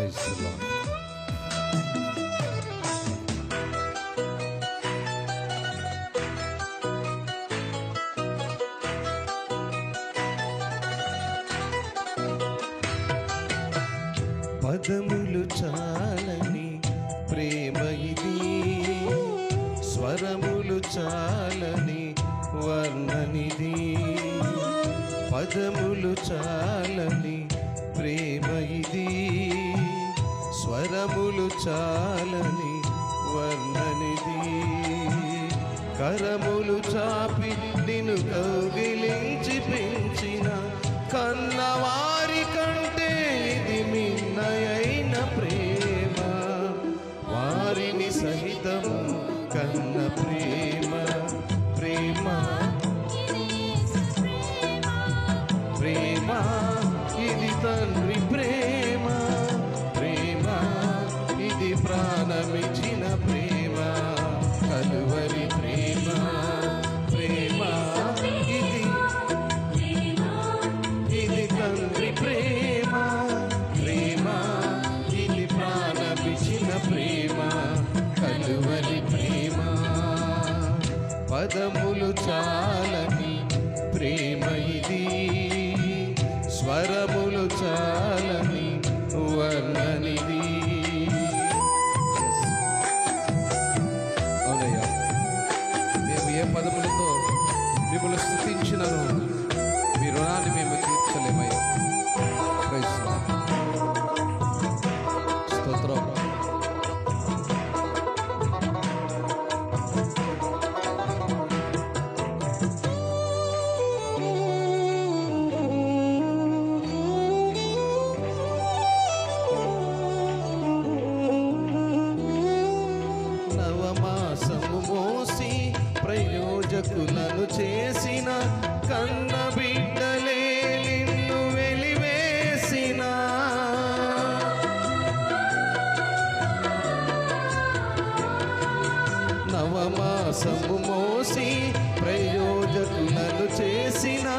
Praise the lord. పదములు చాలని ప్రేమ ఇది, స్వరములు చాలని వర్ణనిది. పదములు చాలని ప్రేమ ఇది, స్వరములు చాలని వర్ణనిది. కరములు చాపి నిన్ను కౌగిలించి పెంచిన కన్నవారి కంటే ఇది మిన్నయైన ప్రేమ. వారిని సహితము కన్న ప్రేమ. ప్రేమ ప్రేమ ఇది తండ్రి ప్రేమ. ప్రేమ ఇది ప్రాణమిచ్చిన ప్రేమ. కలువరి ప్రేమ. ప్రేమ ఇది తండ్రి ప్రేమ. ప్రేమ ఇది ప్రాణమిచ్చిన ప్రేమ. కలువరి ప్రేమ. పదములు చాలని ప్రేమ ఇది, స్వరములు చాలని వర్ణనిది. అవునయ్యా, మేము ఏ పదములతో మిమ్మల్ని స్తుతించినను మీ రుణాన్ని మేము తీర్చలేమయ్యా. Praise the lord. స్తోత్రం. నవమాసము మోసి ప్రయోజకులను చేసిన కన్న బిడ్డలే నిన్ను వెలివేసిన. నవమాసము మోసి ప్రయోజకులను చేసిన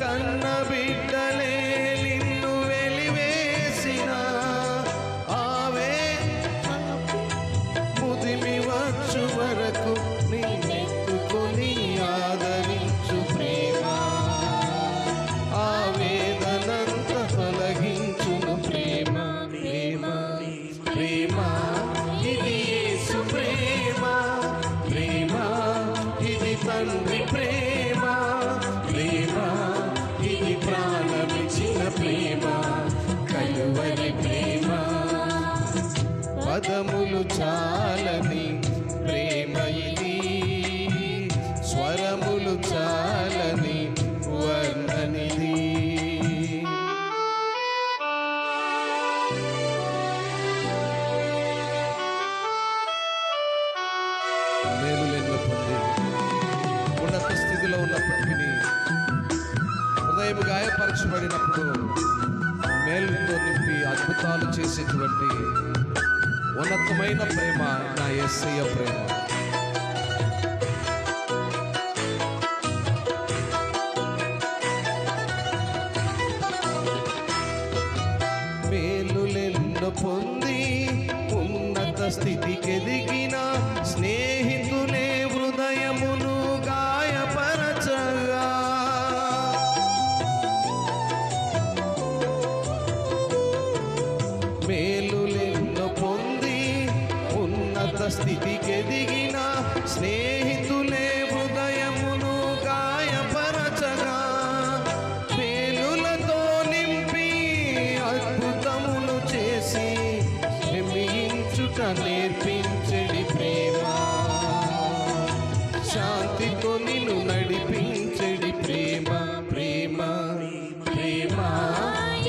కన్న బిడ్డలే నిన్ను వెలివేసిన. ఆవే ముదిమి వచ్చు వరకు నిన్నెత్తుకొని ఆదరించు ప్రేమ. ఆవేదనంత తొలగించును ప్రేమ. ప్రేమ ప్రేమ ఇది యేసు ప్రేమ. ప్రేమ ఇది తండ్రి ప్రేమ. ప్రేమ ఇది ప్రాణమిచ్చిన ప్రేమ. కలువరి ప్రేమ. పదములు చాలని ప్రేమ ఇది, స్వరములు చాలని వర్ణనిది. మేలులెన్నో పొంది ఉన్నత స్థితిలో ఉన్నప్పటికీ హృదయం గాయపరచబడినప్పుడు మేలుతో నింపి అద్భుతాలు చేసేటువంటి ఉన్నతమైన ప్రేమ నా యేసయ్య ప్రేమ. మేలులెన్నో పొంది ఉన్నత స్థితికెదిగిన స్నేహితులే హృదయమును గాయపరచగా. మేలులెన్నో పొంది ఉన్నత స్థితికెదిగిన స్నేహితులే హృదయమును గాయపరచగా. మేలులతో నింపి అద్భుతములు చేసి మెమ్మించుట నేర్పించడి ప్రేమ. శాంతితో నిన్ను నడిపించడి ప్రేమ. ప్రేమ ప్రేమ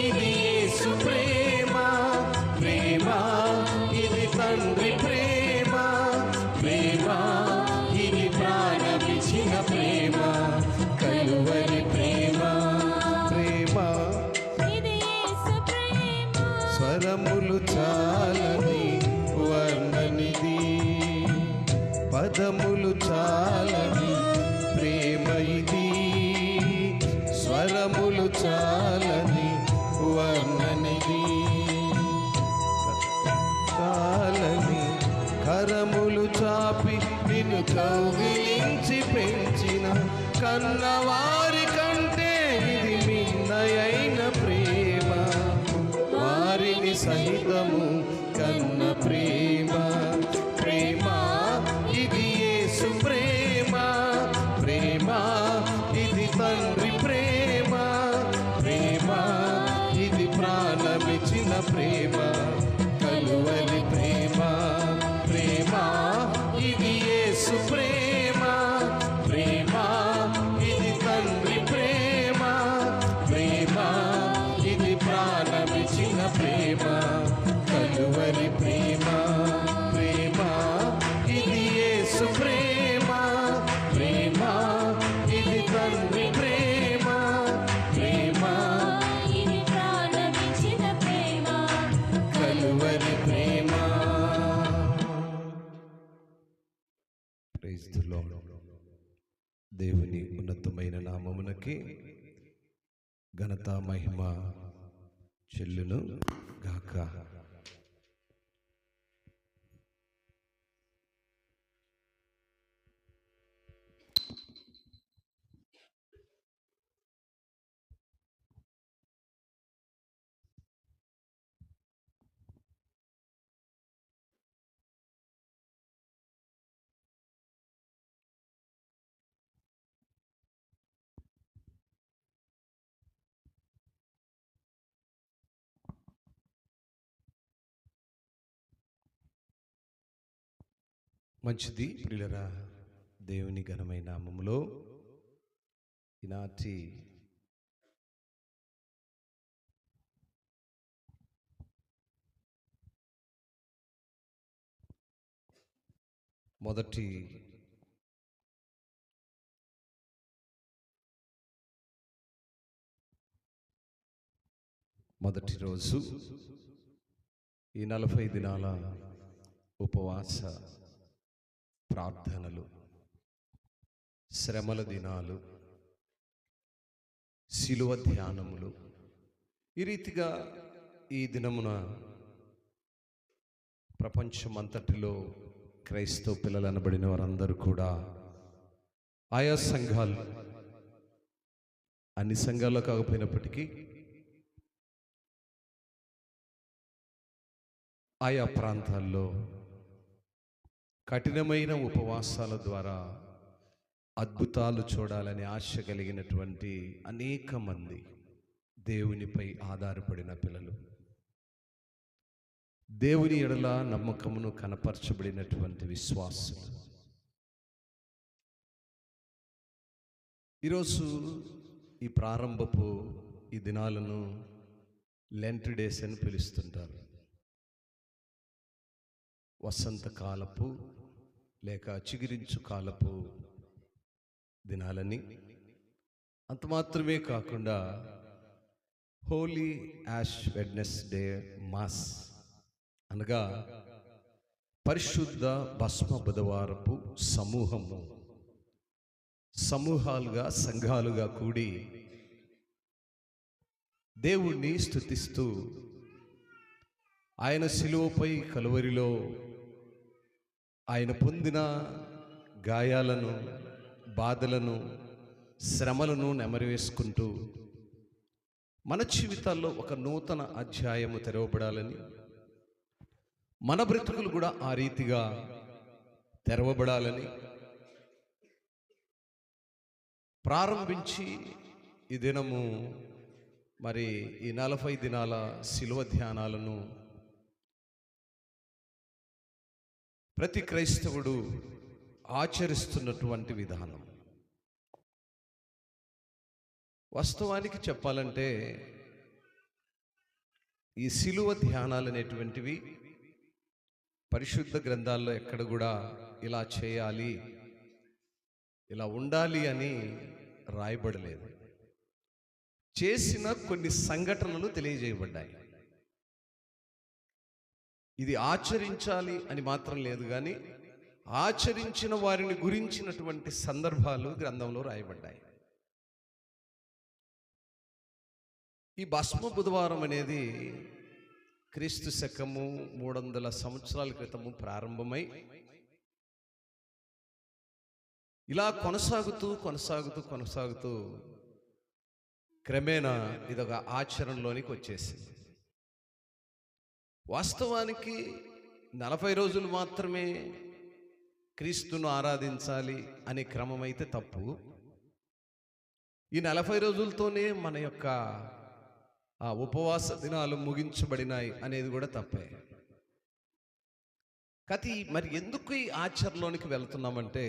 ఇది యేసు ప్రేమ. ప్రేమ ఇది తండ్రి ప్రేమ. ప్రేమ ఇది ప్రాణమిచ్చిన ప్రేమ. కలువరి ప్రేమ. ప్రేమ స్వరములు చాలని వర్ణనిది. పదములు చాలని ప్రేమ ఇది, స్వరములు చాలని వర్ణనిది. కరములు చాపి నిన్ను కౌగిలించి పెంచిన కన్నవారి కంటే ఇది మిన్నయైన ప్రేమ, వారిని సహితము కన్న ప్రేమ. ప్రేమ ఇది యేసు ప్రేమ, ప్రేమ ఇది తండ్రి ప్రేమ, ప్రేమ ఇది ప్రాణమిచ్చిన ప్రేమ, కలువరి ప్రేమ. ప్రేమ ఇది యేసు ప్రేమ, ప్రేమ ఇది తండ్రి ప్రేమ, ప్రేమ ఇది ప్రాణమిచ్చిన ప్రేమ, కలువరి ప్రేమ. ప్రేమ ఇది యేసు ప్రేమ, ప్రేమ ఇది తండ్రి ప్రేమ, ప్రేమ ఇది ప్రాణమిచ్చిన ప్రేమ, కలువరి ప్రేమ. Praise the Lord. దేవుని ఉన్నతమైన నామమునకి ఘనత మహిమ చెల్లును గాక. మంచిది ప్రియులరా, దేవుని ఘనమైన నామములో ఈనాటి మొదటి రోజు ఈ 40 దినాల ఉపవాస ప్రార్థనలు, శ్రమల దినాలు, శిలువ ధ్యానములు, ఈ రీతిగా ఈ దినమున ప్రపంచమంతటిలో క్రైస్తవ పిల్లలు అనబడిన వారందరూ కూడా ఆయా సంఘాలు, అన్ని సంఘాల్లో కాకపోయినప్పటికీ ఆయా ప్రాంతాల్లో కఠినమైన ఉపవాసాల ద్వారా అద్భుతాలు చూడాలని ఆశ కలిగినటువంటి అనేక మంది దేవునిపై ఆధారపడిన పిల్లలు, దేవుని ఎడల నమ్మకమును కనపరచబడినటువంటి విశ్వాసులు ఈరోజు ఈ ప్రారంభపు ఈ దినాలను లెంట్ డేస్ అని పిలుస్తుంటారు. వసంతకాలపు లేక చిగురించు కాలపు దినాలని, అంత మాత్రమే కాకుండా హోలీ యాష్ వెడ్నెస్డే మాస్ అనగా పరిశుద్ధ భస్మ బుధవారపు సమూహాలుగా సంఘాలుగా కూడి దేవుణ్ణి స్తుతిస్తూ ఆయన శిలువపై కలువరిలో ఆయన పొందిన గాయాలను, బాధలను, శ్రమలను నెమరివేసుకుంటూ మన జీవితాల్లో ఒక నూతన అధ్యాయము తెరవబడాలని, మన బ్రతుకులు కూడా ఆ రీతిగా తెరవబడాలని ప్రారంభించి ఈ దినము మరి ఈ 40 దినాల శిలువ ధ్యానాలను ప్రతి క్రైస్తవుడు ఆచరిస్తున్నటువంటి విధానం. వాస్తవానికి చెప్పాలంటే ఈ శిలువ ధ్యానాలు అనేటువంటివి పరిశుద్ధ గ్రంథాల్లో ఎక్కడ కూడా ఇలా చేయాలి, ఇలా ఉండాలి అని రాయబడలేదు. చేసిన కొన్ని సంఘటనలు తెలియజేయబడ్డాయి. ఇది ఆచరించాలి అని మాత్రం లేదు, కానీ ఆచరించిన వారిని గురించినటువంటి సందర్భాలు గ్రంథంలో రాయబడ్డాయి. ఈ భస్మ బుధవారం అనేది క్రీస్తు శకము 300 సంవత్సరాల క్రితము ప్రారంభమై ఇలా కొనసాగుతూ క్రమేణా ఇదొక ఆచరణలోనికి వచ్చేసింది. వాస్తవానికి 40 రోజులు మాత్రమే క్రీస్తును ఆరాధించాలి అనే క్రమం అయితే తప్పు. ఈ 40 రోజులతోనే మన యొక్క ఆ ఉపవాస దినాలు ముగించబడినాయి అనేది కూడా తప్పే. మరి ఎందుకు ఈ ఆచరణలోనికి వెళ్తున్నామంటే,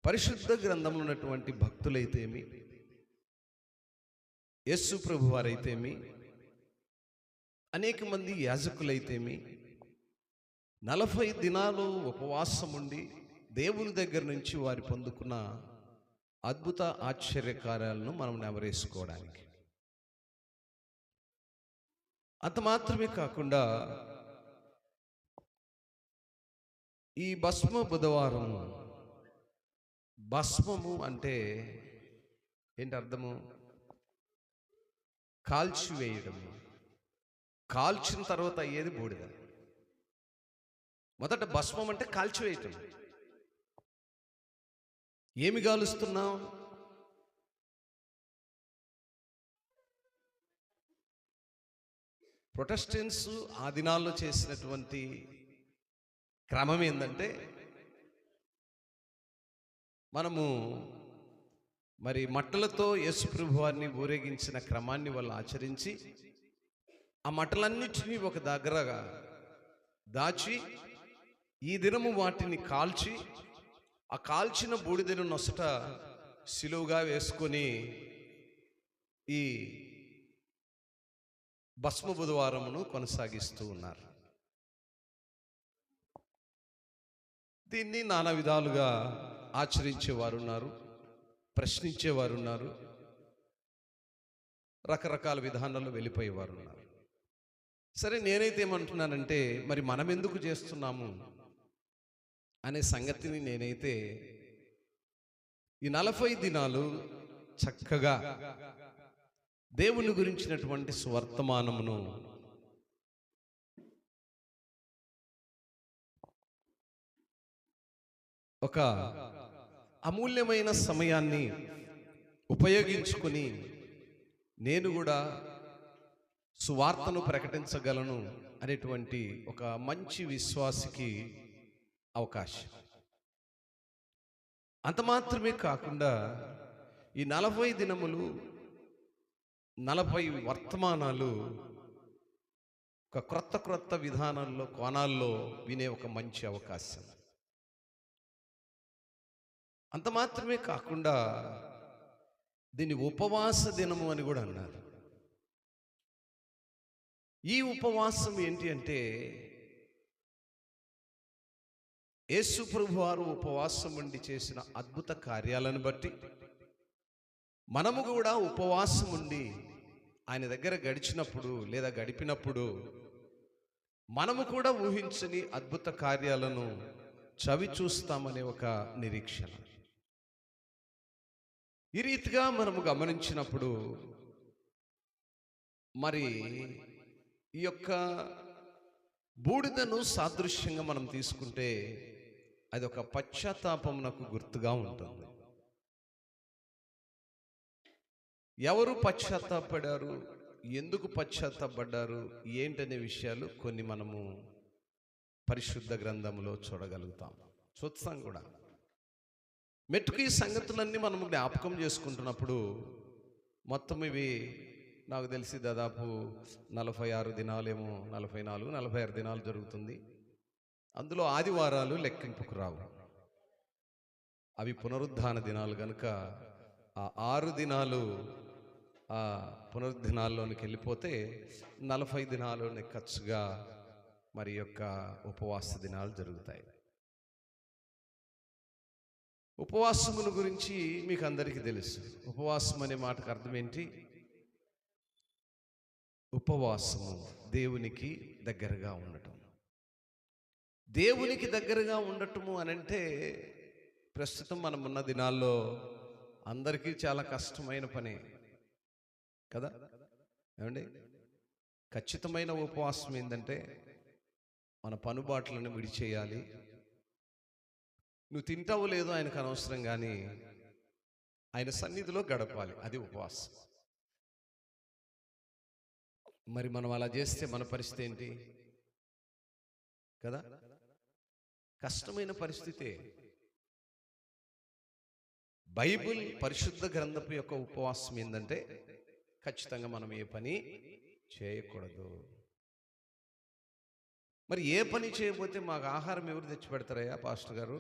పరిశుద్ధ గ్రంథంలో ఉన్నటువంటి భక్తులైతేమి, యేసు ప్రభు వారైతేమి, అనేక మంది యాజకులైతేమి 40 దినాలు ఉపవాసం ఉండి దేవుని దగ్గర నుంచి వారు పొందుకున్న అద్భుత ఆశ్చర్యకార్యాలను మనం నెమరేసుకోవడానికి. అంత మాత్రమే కాకుండా ఈ భస్మ బుధవారం, భస్మము అంటే ఏంటి అర్థము? కాల్చివేయడం. కాల్చిన తర్వాత అయ్యేది బూడిద. మొదట భస్మం అంటే కాల్చివేయటం. ఏమి కాలుస్తున్నాం? ప్రొటెస్టెంట్స్ ఆ దినాల్లో చేసినటువంటి క్రమం ఏంటంటే, మనము మరి మట్టలతో యేసు ప్రభు వారిని ఊరేగించిన క్రమాన్ని వాళ్ళు ఆచరించి ఆ మట్టలన్నిటినీ ఒక దగ్గరగా దాచి ఈ దినము వాటిని కాల్చి ఆ కాల్చిన బూడిదను నొసట సిలువుగా వేసుకొని ఈ భస్మ బుధవారమును కొనసాగిస్తూ ఉన్నారు. దీన్ని నానా విధాలుగా ఆచరించేవారు ఉన్నారు, ప్రశ్నించేవారు ఉన్నారు, రకరకాల విధానాల్లో వెళ్ళిపోయేవారు ఉన్నారు. సరే, నేనైతే ఏమంటున్నానంటే, మరి మనం ఎందుకు చేస్తున్నాము అనే సంగతిని నేనైతే ఈ 40 దినాలు చక్కగా దేవుని గురించినటువంటి సువర్తమానమును ఒక అమూల్యమైన సమయాన్ని ఉపయోగించుకుని నేను కూడా సువార్తను ప్రకటించగలను అనేటువంటి ఒక మంచి విశ్వాసికి అవకాశం. అంత మాత్రమే కాకుండా ఈ 40 దినములు 40 వర్తమానాలు ఒక క్రొత్త విధానాల్లో, కోణాల్లో వినే ఒక మంచి అవకాశం. అంత మాత్రమే కాకుండా దీన్ని ఉపవాస దినము అని కూడా అన్నారు. ఈ ఉపవాసం ఏంటి అంటే, యేసు ప్రభు వారు ఉపవాసం ఉండి చేసిన అద్భుత కార్యాలను బట్టి మనము కూడా ఉపవాసం ఉండి ఆయన దగ్గర గడిచినప్పుడు లేదా గడిపినప్పుడు మనము కూడా ఊహించని అద్భుత కార్యాలను చవి చూస్తామనే ఒక నిరీక్షణ. ఈ రీతిగా మనము గమనించినప్పుడు మరి ఈ యొక్క బూడిదను సాదృశ్యంగా మనం తీసుకుంటే అది ఒక పశ్చాత్తాపమునకు గుర్తుగా ఉంటుంది. ఎవరు పశ్చాత్తాపడ్డారు, ఎందుకు పశ్చాత్తాపడ్డారు, ఏంటనే విషయాలు కొన్ని మనము పరిశుద్ధ గ్రంథంలో చూస్తాం కూడా. మెట్టుకు ఈ సంగతులన్నీ మనము జ్ఞాపకం చేసుకుంటున్నప్పుడు మొత్తం ఇవి నాకు తెలిసి దాదాపు 46 దినాలేమో, 44, 46 దినాలు జరుగుతుంది. అందులో ఆదివారాలు లెక్కింపుకు రావు. అవి పునరుద్ధాన దినాలు కనుక ఆ 6 దినాలు ఆ పునరుద్ధానాల్లోనికి వెళ్ళిపోతే 40 దినాలు ఖర్చుగా మరి యొక్క ఉపవాస దినాలు జరుగుతాయి. ఉపవాసమును గురించి మీకు అందరికీ తెలుసు. ఉపవాసం అనే మాటకు అర్థం ఏంటి? ఉపవాసము దేవునికి దగ్గరగా ఉండటం. దేవునికి దగ్గరగా ఉండటము అనంటే ప్రస్తుతం మనం ఉన్న దినాల్లో అందరికీ చాలా కష్టమైన పనే కదా, ఏమండి? ఖచ్చితమైన ఉపవాసం ఏంటంటే మన పనుబాట్లను విడిచేయాలి. నువ్వు తింటావో లేదో ఆయనకు అనవసరం, కానీ ఆయన సన్నిధిలో గడపాలి. అది ఉపవాసం. మరి మనం అలా చేస్తే మన పరిస్థితి ఏంటి కదా? కష్టమైన పరిస్థితే. బైబిల్ పరిశుద్ధ గ్రంథపు యొక్క ఉపవాసం ఏంటంటే ఖచ్చితంగా మనం ఏ పని చేయకూడదు. మరి ఏ పని చేయకపోతే మాకు ఆహారం ఎవరు తెచ్చి పెడతారయ్యా పాస్టర్ గారు?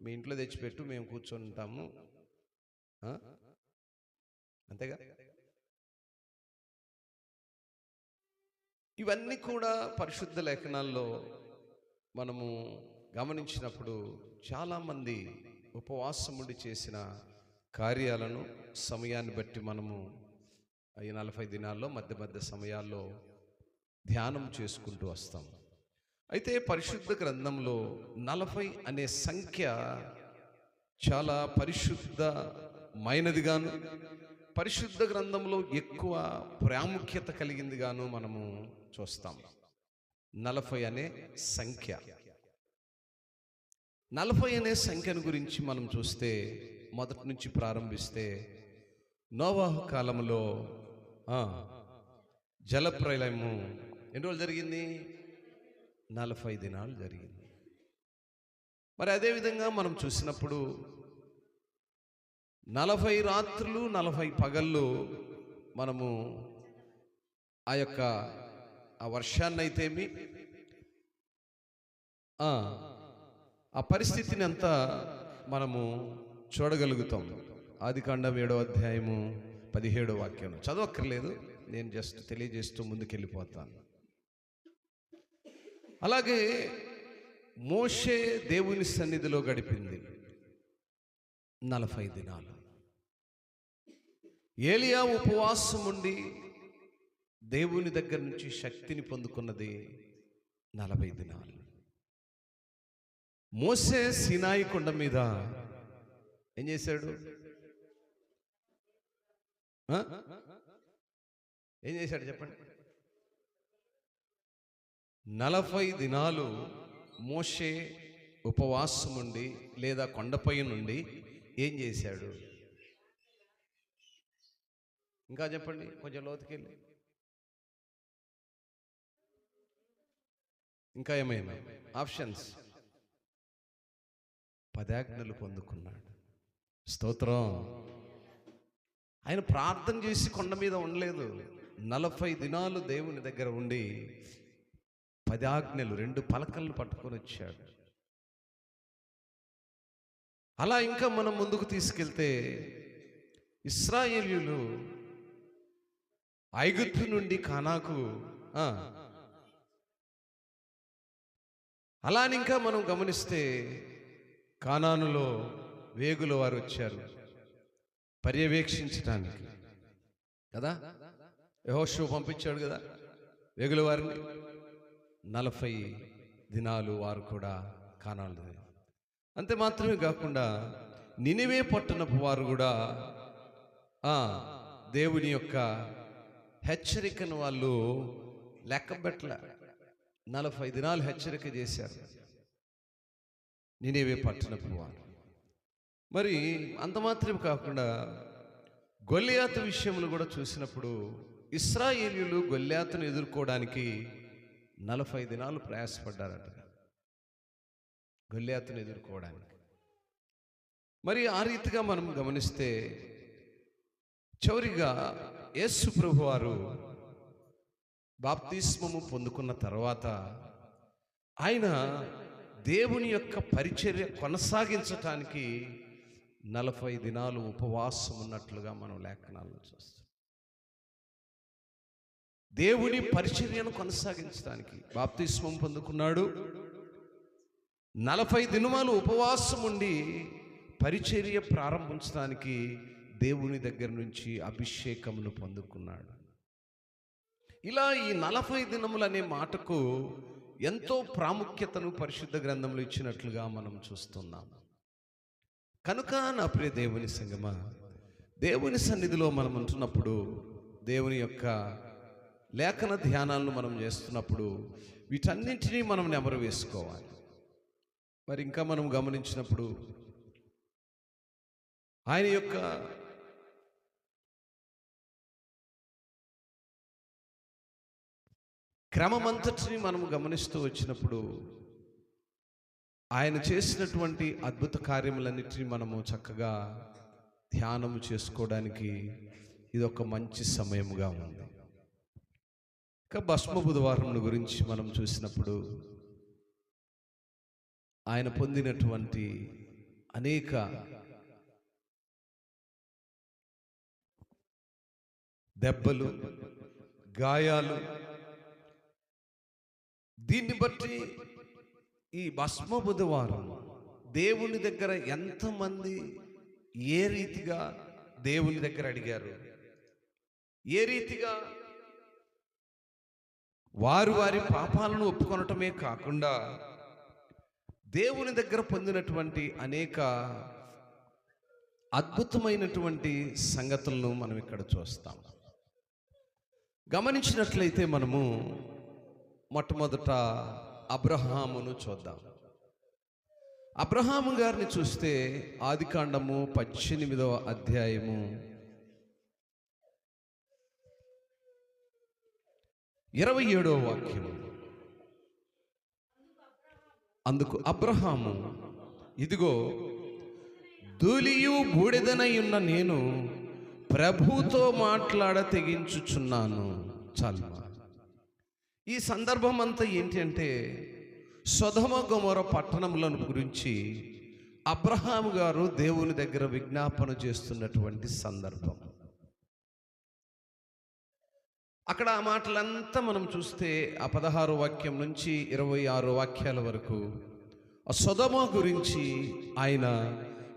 మీ ఇంట్లో తెచ్చిపెట్టు, మేము కూర్చొని ఉంటాము అంతేగా? ఇవన్నీ కూడా పరిశుద్ధ లేఖనాల్లో మనము గమనించినప్పుడు చాలామంది ఉపవాసం ఉండి చేసిన కార్యాలను సమయాన్ని బట్టి మనము ఈ 40 దినాల్లో మధ్య మధ్య సమయాల్లో ధ్యానం చేసుకుంటూ వస్తాం. అయితే పరిశుద్ధ గ్రంథంలో 40 అనే సంఖ్య చాలా పరిశుద్ధమైనదిగాను, పరిశుద్ధ గ్రంథంలో ఎక్కువ ప్రాముఖ్యత కలిగిందిగాను మనము చూస్తాం. 40 అనే సంఖ్య, 40 అనే సంఖ్యను గురించి మనం చూస్తే మొదటి నుంచి ప్రారంభిస్తే నోవాహు కాలంలో జలప్రలయము ఎన్ని రోజులు జరిగింది? 40 దినాలు జరిగింది. మరి అదేవిధంగా మనం చూసినప్పుడు 40 రాత్రులు 40 పగళ్ళు మనము ఆ యొక్క ఆ వర్షాన్ని అయితేమి ఆ పరిస్థితిని అంతా మనము చూడగలుగుతాం. ఆదికాండం 7వ అధ్యాయము 17వ వాక్యం చదవక్కర్లేదు, నేను జస్ట్ తెలియజేస్తూ ముందుకెళ్ళిపోతాను. అలాగే మోషే దేవుని సన్నిధిలో గడిపింది 40 దినాలు. ఏలియా ఉపవాసం ఉండి దేవుని దగ్గర నుంచి శక్తిని పొందుకున్నది 40 దినాలు. మోసే సీనాయి కొండ మీద ఏం చేశాడు? ఏం చేశాడు చెప్పండి? 40 దినాలు మోషే ఉపవాసం ఉండి లేదా కొండపై నుండి ఏం చేశాడు? ఇంకా చెప్పండి, కొంచెం లోతుకెళ్ళి. ఇంకా ఏమైనా ఆప్షన్స్? 10 ఆజ్ఞలు పొందుకున్నాడు. స్తోత్రం. ఆయన ప్రార్థన చేసి కొండ మీద ఉండలేదు. 40 దినాలు దేవుని దగ్గర ఉండి 10 ఆజ్ఞలు 2 పలకలను పట్టుకొని వచ్చాడు. అలా ఇంకా మనం ముందుకు తీసుకెళ్తే ఇశ్రాయేలీయులు ఐగుప్తు నుండి కానాకు, అలా ఇంకా మనం గమనిస్తే కానానులో వేగుల వారు వచ్చారు పర్యవేక్షించడానికి కదా. యెహోషువ పంపించాడు కదా వేగుల వారిని. 40 దినాలు వారు కూడా కానాను. అంతే మాత్రమే కాకుండా నినివే పట్టణపు వారు కూడా దేవుని యొక్క హెచ్చరికను వాళ్ళు లెక్కబెట్టలే. 40 దినాలు హెచ్చరిక చేశారు నినివే పట్టణపు వారు. మరి అంత మాత్రమే కాకుండా గొల్లియాతు విషయంలో కూడా చూసినప్పుడు ఇశ్రాయేలీయులు గొల్లియాతును ఎదుర్కోవడానికి 40 దినాలు ప్రయాసపడ్డారట గొల్లియాతును ఎదుర్కోవడానికి. మరి ఆ రీతిగా మనం గమనిస్తే చివరిగా యేసు ప్రభువారు బాప్తిస్మము పొందుకున్న తర్వాత ఆయన దేవుని యొక్క పరిచర్య కొనసాగించటానికి 40 దినాలు ఉపవాసం ఉన్నట్లుగా మనం లేఖనాలను చూస్తాం. దేవుని పరిచర్యను కొనసాగించడానికి బాప్తిస్మం పొందుకున్నాడు. 40 దినాలు ఉపవాసం ఉండి పరిచర్య ప్రారంభించడానికి దేవుని దగ్గర నుంచి అభిషేకమును పొందుకున్నాడు. ఇలా ఈ 40 దినములు అనే మాటకు ఎంతో ప్రాముఖ్యతను పరిశుద్ధ గ్రంథంలో ఇచ్చినట్లుగా మనం చూస్తున్నాం. కనుక నా ప్రియ దేవుని సంగమా, దేవుని సన్నిధిలో మనం ఉంటున్నప్పుడు దేవుని యొక్క లేఖన ధ్యానాలను మనం చేస్తున్నప్పుడు వీటన్నింటినీ మనం నెమరు వేసుకోవాలి. మరి ఇంకా మనం గమనించినప్పుడు ఆయన యొక్క క్రమమంతటిని మనం గమనిస్తూ వచ్చినప్పుడు ఆయన చేసినటువంటి అద్భుత కార్యములన్నిటినీ మనము చక్కగా ధ్యానము చేసుకోవడానికి ఇది ఒక మంచి సమయముగా ఉంది. ఇంకా భస్మ బుధవారం గురించి మనం చూసినప్పుడు ఆయన పొందినటువంటి అనేక దెబ్బలు, గాయాలు, దీన్ని బట్టి ఈ భస్మ బుధవారం దేవుని దగ్గర ఎంతమంది ఏ రీతిగా దేవుని దగ్గర అడిగారు, ఏ రీతిగా వారు వారి పాపాలను ఒప్పుకొనటమే కాకుండా దేవుని దగ్గర పొందినటువంటి అనేక అద్భుతమైనటువంటి సంగతులను మనం ఇక్కడ చూస్తాం. గమనించినట్లయితే మనము మొట్టమొదట అబ్రహామును చూద్దాం. అబ్రహాము గారిని చూస్తే ఆదికాండము 18వ అధ్యాయము 27వ వాక్యము. అందుకు అబ్రహాము, ఇదిగో ధూళియు బూడిదనై ఉన్న నేను ప్రభుతో మాట్లాడ తెగించుచున్నాను. చాలు. ఈ సందర్భం అంతా ఏంటి అంటే సొదొమ గొమొర పట్టణములను గురించి అబ్రహాము గారు దేవుని దగ్గర విజ్ఞాపన చేస్తున్నటువంటి సందర్భం. అక్కడ ఆ మాటలంతా మనం చూస్తే ఆ 16వ వాక్యం నుంచి 26 వాక్యాల వరకు ఆ సొదొమ గురించి ఆయన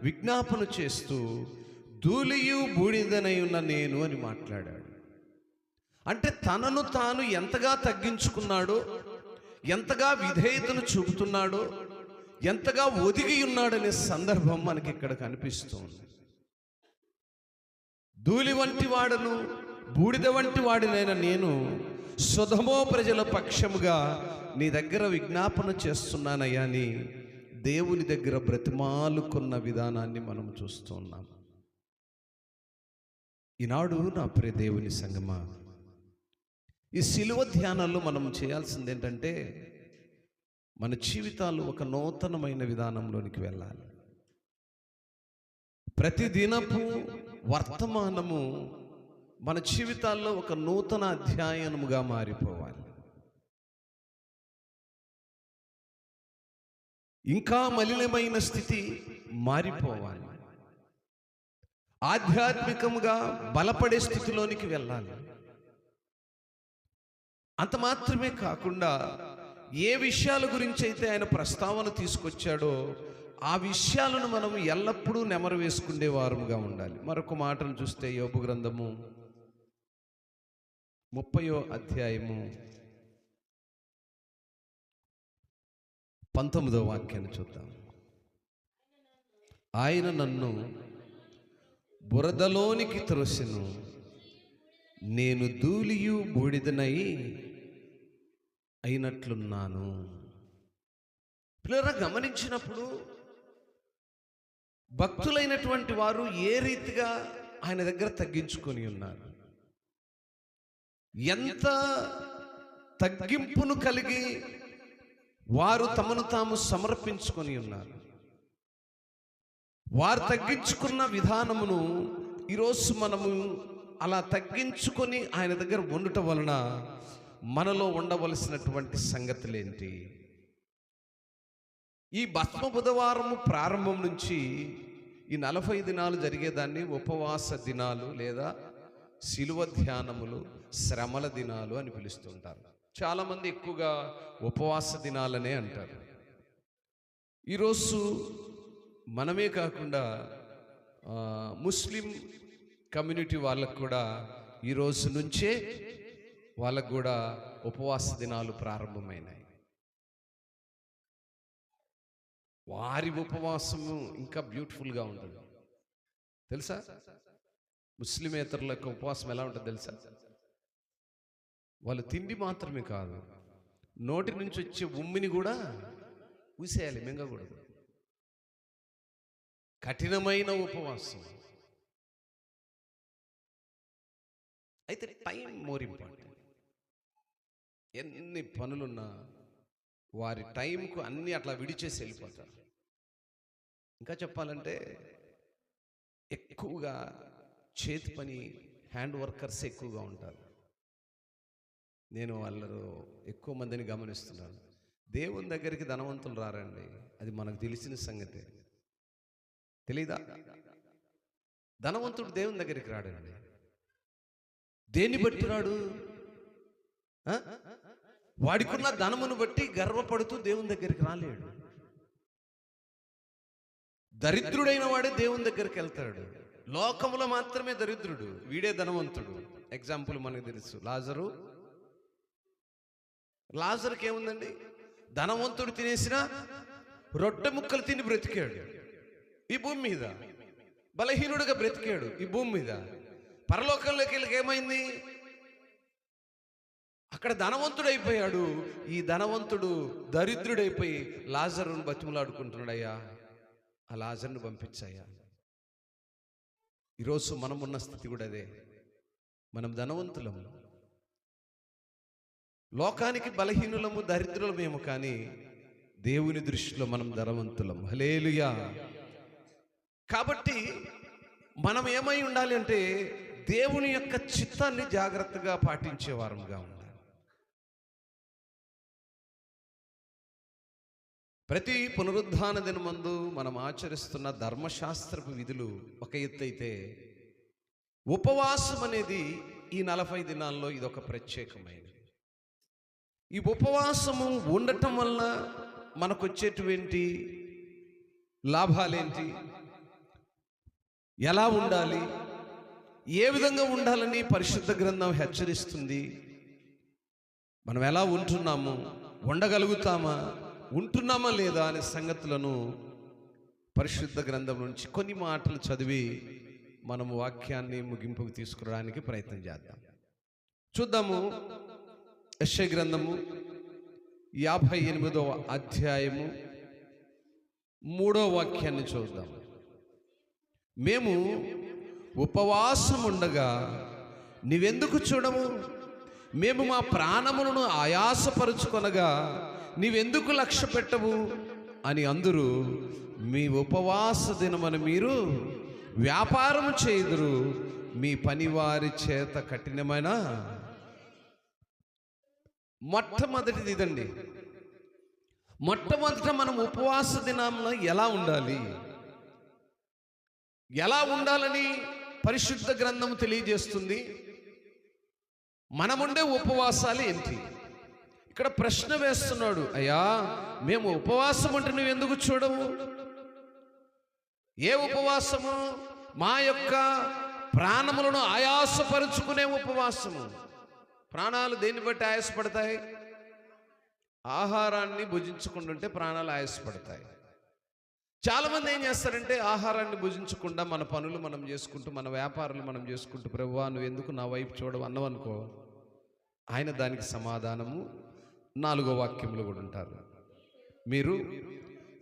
విజ్ఞాపన చేస్తూ ధూళియు బూడిదనై ఉన్న నేను అని మాట్లాడాడు. అంటే తనను తాను ఎంతగా తగ్గించుకున్నాడో, ఎంతగా విధేయతను చూపుతున్నాడో, ఎంతగా ఒదిగి ఉన్నాడనే సందర్భం మనకి ఇక్కడ కనిపిస్తుంది. ధూళి వంటి వాడను, బూడిద వంటి వాడినైన నేను సొదొమ ప్రజల పక్షముగా నీ దగ్గర విజ్ఞాపన చేస్తున్నానయ్యా అని దేవుని దగ్గర బ్రతిమాలుకున్న విధానాన్ని మనం చూస్తున్నాం. ఈనాడు నా ప్రియ దేవుని సంగమా, ఈ శిలువ ధ్యానాల్లో మనం చేయాల్సింది ఏంటంటే మన జీవితాలు ఒక నూతనమైన విధానంలోనికి వెళ్ళాలి. ప్రతిదినపు వర్తమానము మన జీవితాల్లో ఒక నూతన అధ్యాయముగా మారిపోవాలి. ఇంకా మలినమైన స్థితి మారిపోవాలి. ఆధ్యాత్మికంగా బలపడే స్థితిలోనికి వెళ్ళాలి. అంత మాత్రమే కాకుండా ఏ విషయాల గురించి అయితే ఆయన ప్రస్తావన తీసుకొచ్చాడో ఆ విషయాలను మనం ఎల్లప్పుడూ నెమరు వేసుకునే వారముగా ఉండాలి. మరొక మాటను చూస్తే యోబు గ్రంథము 30వ అధ్యాయము 19వ వాక్యాన్ని చూద్దాం. ఆయన నన్ను బురదలోనికి త్రోసెను, నేను ధూళియు బూడిదనై అయినట్లున్నాను. పిల్లరా, గమనించినప్పుడు భక్తులైనటువంటి వారు ఏ రీతిగా ఆయన దగ్గర తగ్గించుకొని ఉన్నారు, ఎంత తగ్గింపును కలిగి వారు తమను తాము సమర్పించుకొని ఉన్నారు. వారు తగ్గించుకున్న విధానమును ఈరోజు మనము అలా తగ్గించుకొని ఆయన దగ్గర ఉండటం వలన మనలో ఉండవలసినటువంటి సంగతులేంటి? ఈ భస్మ బుధవారము ప్రారంభం నుంచి ఈ 40 దినాలు జరిగేదాన్ని ఉపవాస దినాలు లేదా శిలువ ధ్యానములు, శ్రమల దినాలు అని పిలుస్తుంటారు. చాలామంది ఎక్కువగా ఉపవాస దినాలనే అంటారు. ఈరోజు మనమే కాకుండా ముస్లిం కమ్యూనిటీ వాళ్ళకు కూడా ఈరోజు నుంచే వాళ్ళకు కూడా ఉపవాస దినాలు ప్రారంభమైనాయి. వారి ఉపవాసము ఇంకా బ్యూటిఫుల్గా ఉంటుంది తెలుసా? ముస్లిమేతరుల యొక్క ఉపవాసం ఎలా ఉంటుంది తెలుసా? వాళ్ళు తిండి మాత్రమే కాదు, నోటి నుంచి వచ్చే ఉమ్మిని కూడా ఊసేయాలి, మింగకూడదు. కఠినమైన ఉపవాసం. అయితే టైం మోర్ ఇంపార్టెంట్. ఎన్ని పనులున్నా వారి టైంకు అన్నీ అట్లా విడిచేసి వెళ్ళిపోతారు. ఇంకా చెప్పాలంటే ఎక్కువగా చేతి పని, హ్యాండ్ వర్కర్స్ ఎక్కువగా ఉంటారు. నేను వాళ్ళు ఎక్కువ మందిని గమనిస్తున్నాను. దేవుని దగ్గరికి ధనవంతులు రారండి, అది మనకు తెలిసిన సంగతే. తెలీదా? ధనవంతుడు దేవుని దగ్గరికి రాడండి. దేన్ని బట్టి రాడు? వాడికున్న ధనమును బట్టి గర్వపడుతూ దేవుని దగ్గరికి రాలేడు. దరిద్రుడైన వాడే దేవుని దగ్గరికి వెళ్తాడు. లోకములో మాత్రమే దరిద్రుడు, వీడే ధనవంతుడు. ఎగ్జాంపుల్ మనకు తెలుసు, లాజరుకి ఏముందండి? ధనవంతుడు తినేసిన రొట్టె ముక్కలు తిని బ్రతికాడు ఈ భూమి మీద, బలహీనుడిగా బ్రతికాడు ఈ భూమి మీద. పరలోకంలోకి వెళ్ళి ఏమైంది? అక్కడ ధనవంతుడైపోయాడు. ఈ ధనవంతుడు దరిద్రుడైపోయి లాజరును బతిమలాడుకుంటున్నాడు, అయ్యా ఆ లాజరును పంపించాయా. ఈరోజు మనం ఉన్న స్థితి కూడా అదే. మనం ధనవంతులము, లోకానికి బలహీనులము, దరిద్రులమేమో, కానీ దేవుని దృష్టిలో మనం ధనవంతులము. హల్లెలూయా. కాబట్టి మనం ఏమై ఉండాలి అంటే దేవుని యొక్క చిత్తాన్ని జాగ్రత్తగా పాటించే వారంగా ఉండాలి. ప్రతి పునరుద్ధాన దినమందు మనం ఆచరిస్తున్న ధర్మశాస్త్రపు విధులు ఒక ఎత్తు అయితే, ఉపవాసం అనేది ఈ 40 దినాల్లో ఇదొక ప్రత్యేకమైనది. ఈ ఉపవాసము ఉండటం వల్ల మనకు వచ్చేటువంటి లాభాలేంటి, ఎలా ఉండాలి, ఏ విధంగా ఉండాలని పరిశుద్ధ గ్రంథం హెచ్చరిస్తుంది. మనం ఎలా ఉంటున్నాము, ఉండగలుగుతామా, ఉంటున్నామా లేదా అనే సంగతులను పరిశుద్ధ గ్రంథం నుంచి కొన్ని మాటలు చదివి మనము వాక్యాన్ని ముగింపుకు తీసుకురావడానికి ప్రయత్నం చేద్దాం. చూద్దాము. యెషయా గ్రంథము 58వ అధ్యాయము 3వ వాక్యాన్ని చూద్దాం. మేము ఉపవాసం ఉండగా నీవెందుకు చూడము? మేము మా ప్రాణములను ఆయాసపరుచుకొనగా నీవెందుకు లక్ష్య పెట్టవు అని అందరూ, మీ ఉపవాస దినమని మీరు వ్యాపారము చేయుదురు, మీ పనివారి చేత కఠినమైన. మొట్టమొదటిది ఇదండి. మొట్టమొదట మనం ఉపవాస దినంలో ఎలా ఉండాలి, ఎలా ఉండాలని పరిశుద్ధ గ్రంథం తెలియజేస్తుంది. మనముండే ఉపవాసాలు ఏంటి? ఇక్కడ ప్రశ్న వేస్తున్నాడు, అయ్యా మేము ఉపవాసం ఉంటే నువ్వు ఎందుకు చూడవు? ఏ ఉపవాసము? మా యొక్క ప్రాణములను ఆయాసపరుచుకునే ఉపవాసము. ప్రాణాలు దేన్ని బట్టి ఆయాసపడతాయి? ఆహారాన్ని భుజించుకుంటుంటే ప్రాణాలు ఆయాసపడతాయి. చాలామంది ఏం చేస్తారంటే ఆహారాన్ని భుజించకుండా మన పనులు మనం చేసుకుంటూ, మన వ్యాపారాలు మనం చేసుకుంటూ, ప్రభువా నువ్వు ఎందుకు నా వైపు చూడవు అన్నవనుకో, ఆయన దానికి సమాధానము 4వ వాక్యంలో కూడా ఉంటారు. మీరు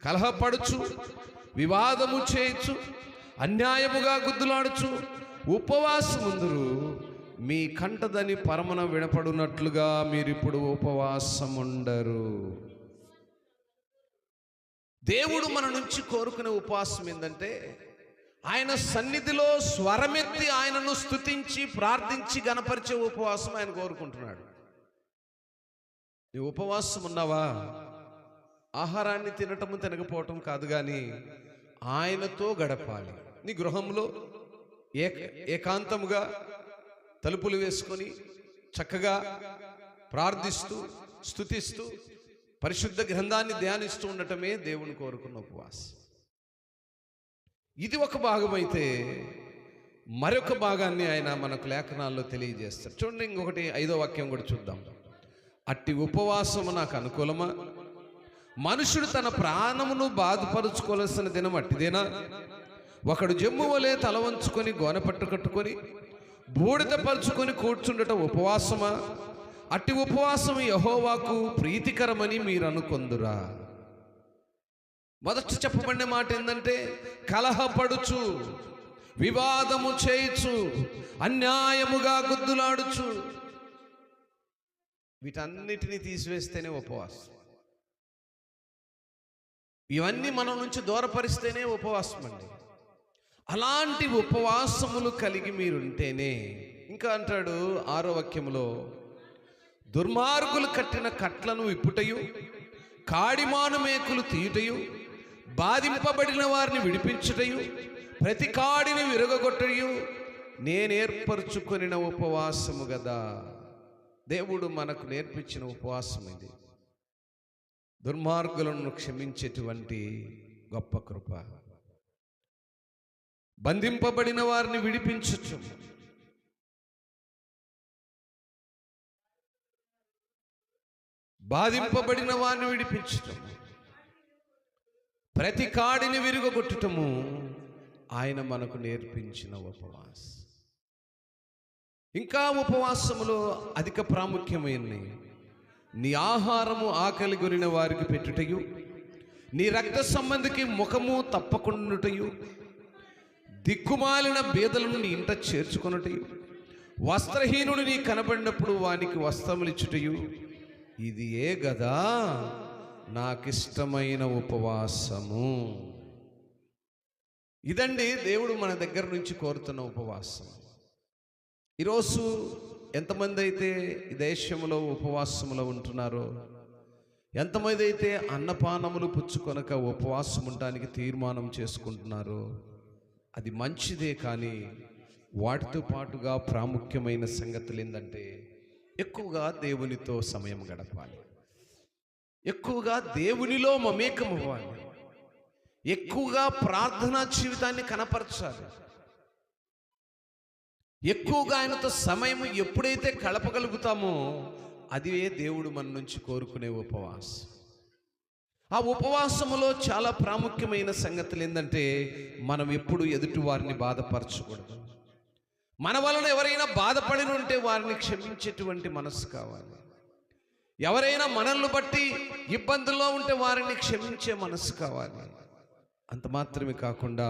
కలహపడుచు, వివాదము చేయొచ్చు, అన్యాయముగా గుద్దులాడుచు ఉపవాసముందురు, మీ కంటదని పరమన వినపడునట్లుగా మీరిప్పుడు ఉపవాసముండరు. దేవుడు మన నుంచి కోరుకునే ఉపవాసం ఏంటంటే, ఆయన సన్నిధిలో స్వరమెత్తి ఆయనను స్తుతించి ప్రార్థించి గణపరిచే ఉపవాసం ఆయన కోరుకుంటున్నాడు. నీ ఉపవాసం ఉన్నావా? ఆహారాన్ని తినటము తినకపోవటం కాదు, కానీ ఆయనతో గడపాలి. నీ గృహంలో ఏకాంతముగా తలుపులు వేసుకొని చక్కగా ప్రార్థిస్తూ స్తుతిస్తూ పరిశుద్ధ గ్రంథాన్ని ధ్యానిస్తూ ఉండటమే దేవుని కోరుకున్న ఉపవాసం. ఇది ఒక భాగమైతే, మరొక భాగాన్ని ఆయన మనకు లేఖనాల్లో తెలియజేస్తారు. చూడండి, ఇంకొకటి 5వ వాక్యం కూడా చూద్దాం. అట్టి ఉపవాసము నాకు అనుకూలమా? మనుషుడు తన ప్రాణమును బాధపరుచుకోవలసిన దినం అట్టిదేనా? ఒకడు జమ్ము వలె తల వంచుకొని గోనెపట్టు కట్టుకొని బూడిద పరుచుకొని కూర్చుండటం ఉపవాసమా? అట్టి ఉపవాసం యెహోవాకు ప్రీతికరమని మీరు అనుకొందురా. మొదట చెప్పబడిన మాట ఏంటంటే, కలహపడుచు, వివాదము చేయుచు, అన్యాయముగా గుద్దులాడుచు, వీటన్నిటినీ తీసివేస్తేనే ఉపవాసం. ఇవన్నీ మనం నుంచి దూరపరిస్తేనే ఉపవాసం అండి. అలాంటి ఉపవాసములు కలిగి మీరుంటేనే, ఇంకా అంటాడు 6వ వాక్యములో, దుర్మార్గులు కట్టిన కట్లను విప్పుటయు, కాడిమాను మేకులు తీయుటయు, బాధింపబడిన వారిని విడిపించుటయు, ప్రతి కాడిని విరగొట్టయు నేనేర్పరచుకొనిన ఉపవాసము గదా. దేవుడు మనకు నేర్పించిన ఉపవాసం ఇది. దుర్మార్గులను క్షమించేటువంటి గొప్ప కృప. బంధింపబడిన వారిని విడిపించచ్చు, బాధింపబడిన వారిని విడిపించటం, ప్రతి కాడిని విరుగొట్టుటము ఆయన మనకు నేర్పించిన ఉపవాసం. ఇంకా ఉపవాసములో అధిక ప్రాముఖ్యమైనది, నీ ఆహారము ఆకలి కొనిన వారికి పెట్టుటయు, నీ రక్త సంబంధికి ముఖము తప్పకుండుటయు, దిక్కుమాలిన బీదలను నీ ఇంట చేర్చుకొనుటయు, వస్త్రహీనుడు నీ కనబడినప్పుడు వానికి వస్త్రములిచ్చుటయు, ఇది ఏ గదా నాకిష్టమైన ఉపవాసము. ఇదండి దేవుడు మన దగ్గర నుంచి కోరుతున్న ఉపవాసం. ఈరోజు ఎంతమంది అయితే ఈ దేశంలో ఉపవాసములో ఉంటున్నారో, ఎంతమంది అయితే అన్నపానములు పుచ్చుకొనక ఉపవాసం ఉండడానికి తీర్మానం చేసుకుంటున్నారో, అది మంచిదే. కానీ వాటితో పాటుగా ప్రాముఖ్యమైన సంగతులు ఏంటంటే, ఎక్కువగా దేవునితో సమయం గడపాలి, ఎక్కువగా దేవునిలో మమేకం అవ్వాలి, ఎక్కువగా ప్రార్థనా జీవితాన్ని కనపరచాలి, ఎక్కువగా ఆయనతో సమయం ఎప్పుడైతే గడపగలుగుతామో అదే దేవుడు మన నుంచి కోరుకునే ఉపవాసం. ఆ ఉపవాసములో చాలా ప్రాముఖ్యమైన సంగతులు ఏంటంటే, మనం ఎప్పుడు ఎదుటి వారిని బాధపరచకూడదు. మన వలన ఎవరైనా బాధపడిన ఉంటే వారిని క్షమించేటువంటి మనసు కావాలి. ఎవరైనా మనల్ని బట్టి ఇబ్బందుల్లో ఉంటే వారిని క్షమించే మనసు కావాలి. అంత మాత్రమే కాకుండా